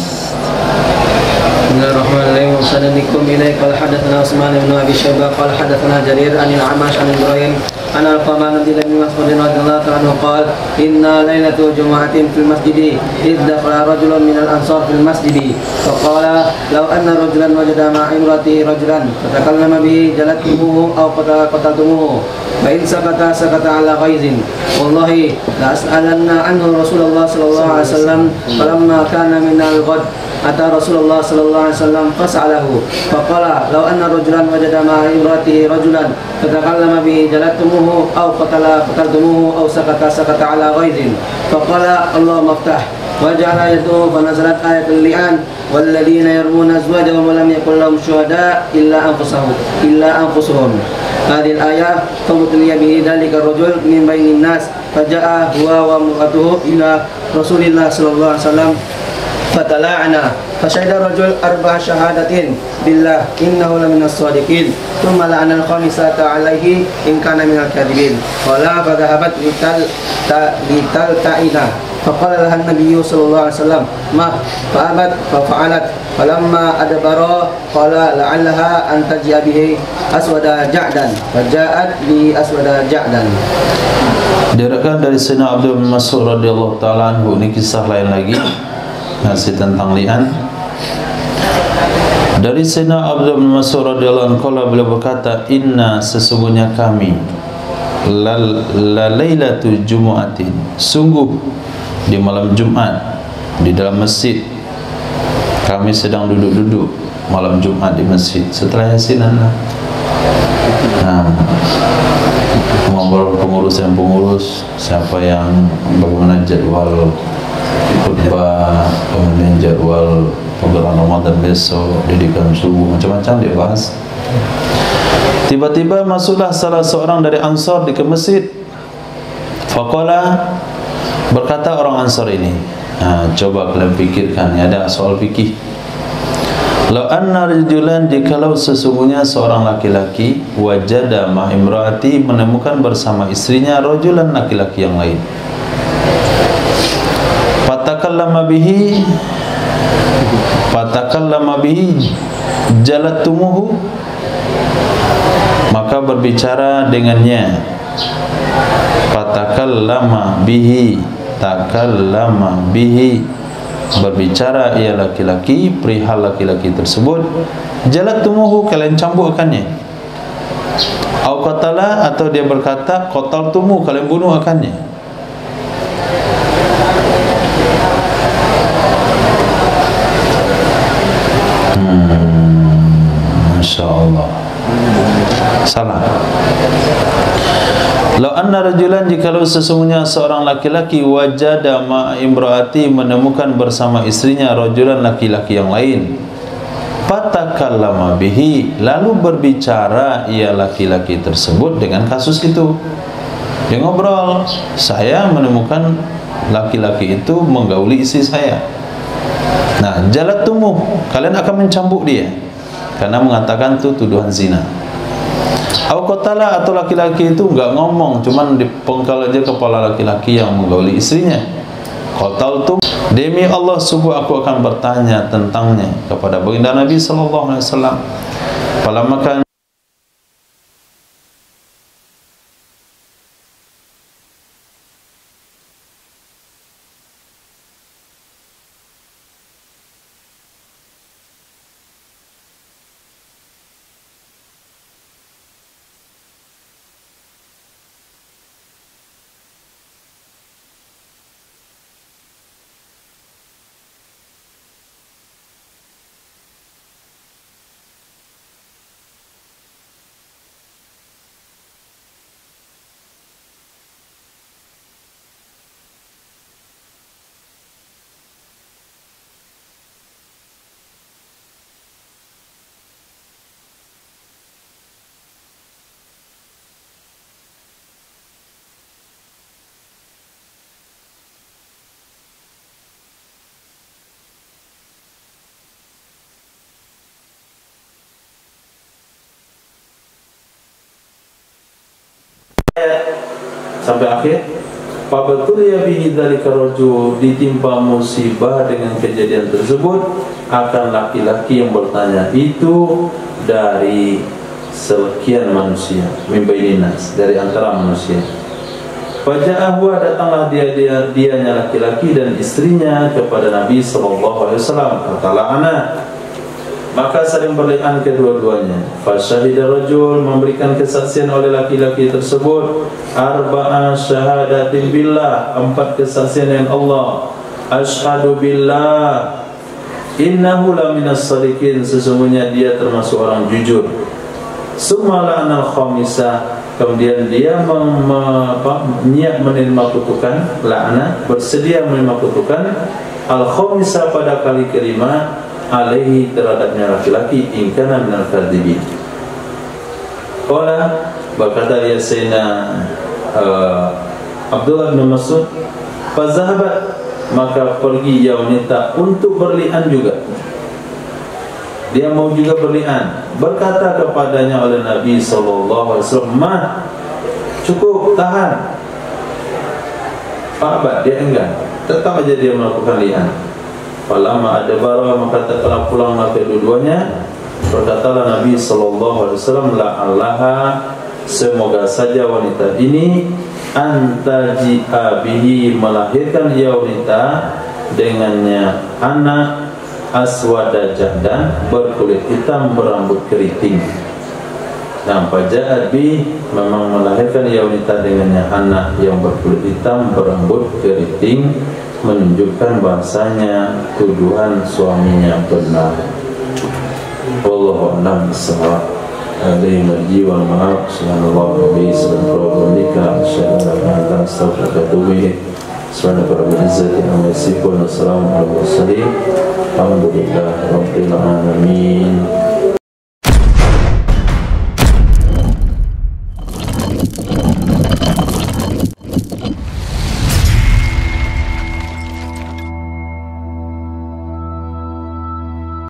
Bismillahirrahmanirrahim. Sanadikum ilaih qala hadatsana Utsman bin Abi Syaibah qala hadatsana Jarir an al-Amash an Ibrahim an al-Qama bin Mas'ud radhiyallahu anhu qala inna lailatul jumu'atin fil masjid idh dakhala rajulun min al-ansar fil masjid faqala law anna rajulan wajada ma'a imratihi rajulan fatakallama bihi jalatumuhu aw qataltumuhu fa in sakata ala ghaizin wallahi la as'alanna anhu Rasulullah sallallahu alaihi wasallam falamma kana min al-ghad ata Rasulullah sallallahu alaihi wasallam fas'alahu faqala law anna rajulan wajada ma'a imratihi rajulan fatakallama bihi jalatumuhu aw qataltumuhu aw sakata ala ghaizin faqala Allah maftah wa ja'ala yatuhu fa nazalat ayatul li'an walladzina yarmuna azwajahum wa lam yakul lahum syuhada illa anfusuhum. Hadhihi al-ayah famutliya bihi dzalika ar-rajul min bainin nas faja'a huwa wa mu'atuhu ila Rasulillah sallallahu alaihi wasallam fatala'na fasyahida rajul arba'a syahadatin billah innahu laminas shadiqin thumma la'ana al-khamisata alaihi in kana minal kadhibin qala fa dhahabat litalta'ina faqala laha an-nabiyyu sallallahu alaihi wasallam ma fa'abat fa fa'alat falamma adbara qala la'allaha an taji'a bihi aswada ja'dan faja'at bi aswada ja'dan. Diriwayatkan dari Sayyidina Abdul bin Mas'ud radhiyallahu taala anhu, ini kisah lain lagi masih tentang li'an. Dari Sayyidina Abdul bin Mas'ud radhiyallahu anhu beliau berkata, inna, sesungguhnya kami, la lailatul jumu'atin, sungguh di malam Jumat di dalam masjid, kami sedang duduk-duduk malam Jumat di masjid setelah yasinan. Ngobrol pengurus dan pengurus, siapa yang bagaimana jadwal khutbah, kemudian jadwal program Ramadan besok, didikan subuh, macam-macam dia bahas. Tiba-tiba masuklah salah seorang dari Ansar di ke masjid. Faqala, berkata orang Ansar ini, coba kalian fikirkan, ada soal fikih. Lau anna rajulan, jikalau sesungguhnya seorang laki-laki wajada ma imraati, menemukan bersama istrinya rajulan, laki-laki yang lain, fatakallama bihi jalatumuhu, maka berbicara dengannya. Fatakallama bihi, takallama bihi, berbicara ia laki-laki perihal laki-laki tersebut. Jalatumuhu, kalian cambukkannya. Au qatala, atau dia berkata qataltumu, kalian bunuh akannya. Masya Allah, salah. Lau anna rajulan, jikalau sesungguhnya seorang laki-laki wajada ma'a imraati, menemukan bersama istrinya rajulan, laki-laki yang lain, fatakallama bihi, lalu berbicara ia laki-laki tersebut dengan kasus itu. Dia ngobrol, saya menemukan laki-laki itu menggauli istri saya. Nah, jalatumuh, kalian akan mencambuk dia karena mengatakan itu tuduhan zina. Au qatala, atau laki-laki itu enggak ngomong, cuman dipenggal aja kepala laki-laki yang menggauli istrinya. Qataltu, demi Allah sungguh aku akan bertanya tentangnya kepada baginda Nabi sallallahu alaihi wasallam. Falamma kan sampai akhir, Fabatuliya bihi dzalika rajul, ditimpa musibah dengan kejadian tersebut akan laki-laki yang bertanya itu dari sekian manusia, min bainin nas, dari antara manusia. Faja'ahu, datanglah dianya laki-laki dan istrinya kepada Nabi sallallahu alaihi wasallam. Fatala'ana, maka saling berlian kedua-duanya. Fasyahida rajul, memberikan kesaksian oleh laki-laki tersebut, arba'a syahadatin billah, 4 kesaksian dengan Allah. Asyhadu billah innahu la minas shadiqin, sesungguhnya dia termasuk orang jujur. Summa la'anal khamisah, kemudian dia niat menerima kutukan, la'ana, bersedia menerima kutukan, al-khamisah, pada kali kelima, alaihi, terhadapnya laki-laki, ingkana minal kadhibin. Qala, berkata ya Sayyidina Abdullah bin Mas'ud, fazahabat, maka pergi ya wanita untuk berlian juga. Dia mau juga berlian. Berkata kepadanya oleh Nabi sallallahu alaihi wasallam, "Ma, cukup, tahan." Fa'abad, dia enggan, tetap aja dia melakukan lian. Falamma adbara, maka telah pulanglah kedua-duanya. Berkatalah Nabi sallallahu alaihi wasallam, la'allaha, semoga saja wanita ini antaji'a bihi, melahirkan ia wanita dengannya anak aswada jahdan, berkulit hitam, berambut keriting. Nah, faja'at bi, memang melahirkan ia wanita dengannya anak yang berkulit hitam, berambut keriting, menunjukkan bahasanya tuduhan suaminya benar. Wallahu a'lam bishawab. Alaihi marji wal ma'ab. Subhanallah wa bihamdika, asyhadu an la ilaha illa anta, astaghfiruka wa atubu ilaik. Subhanaka rabbil izzati amma yasifun, wa salamun alal mursalin, alhamdulillahi rabbil alamin.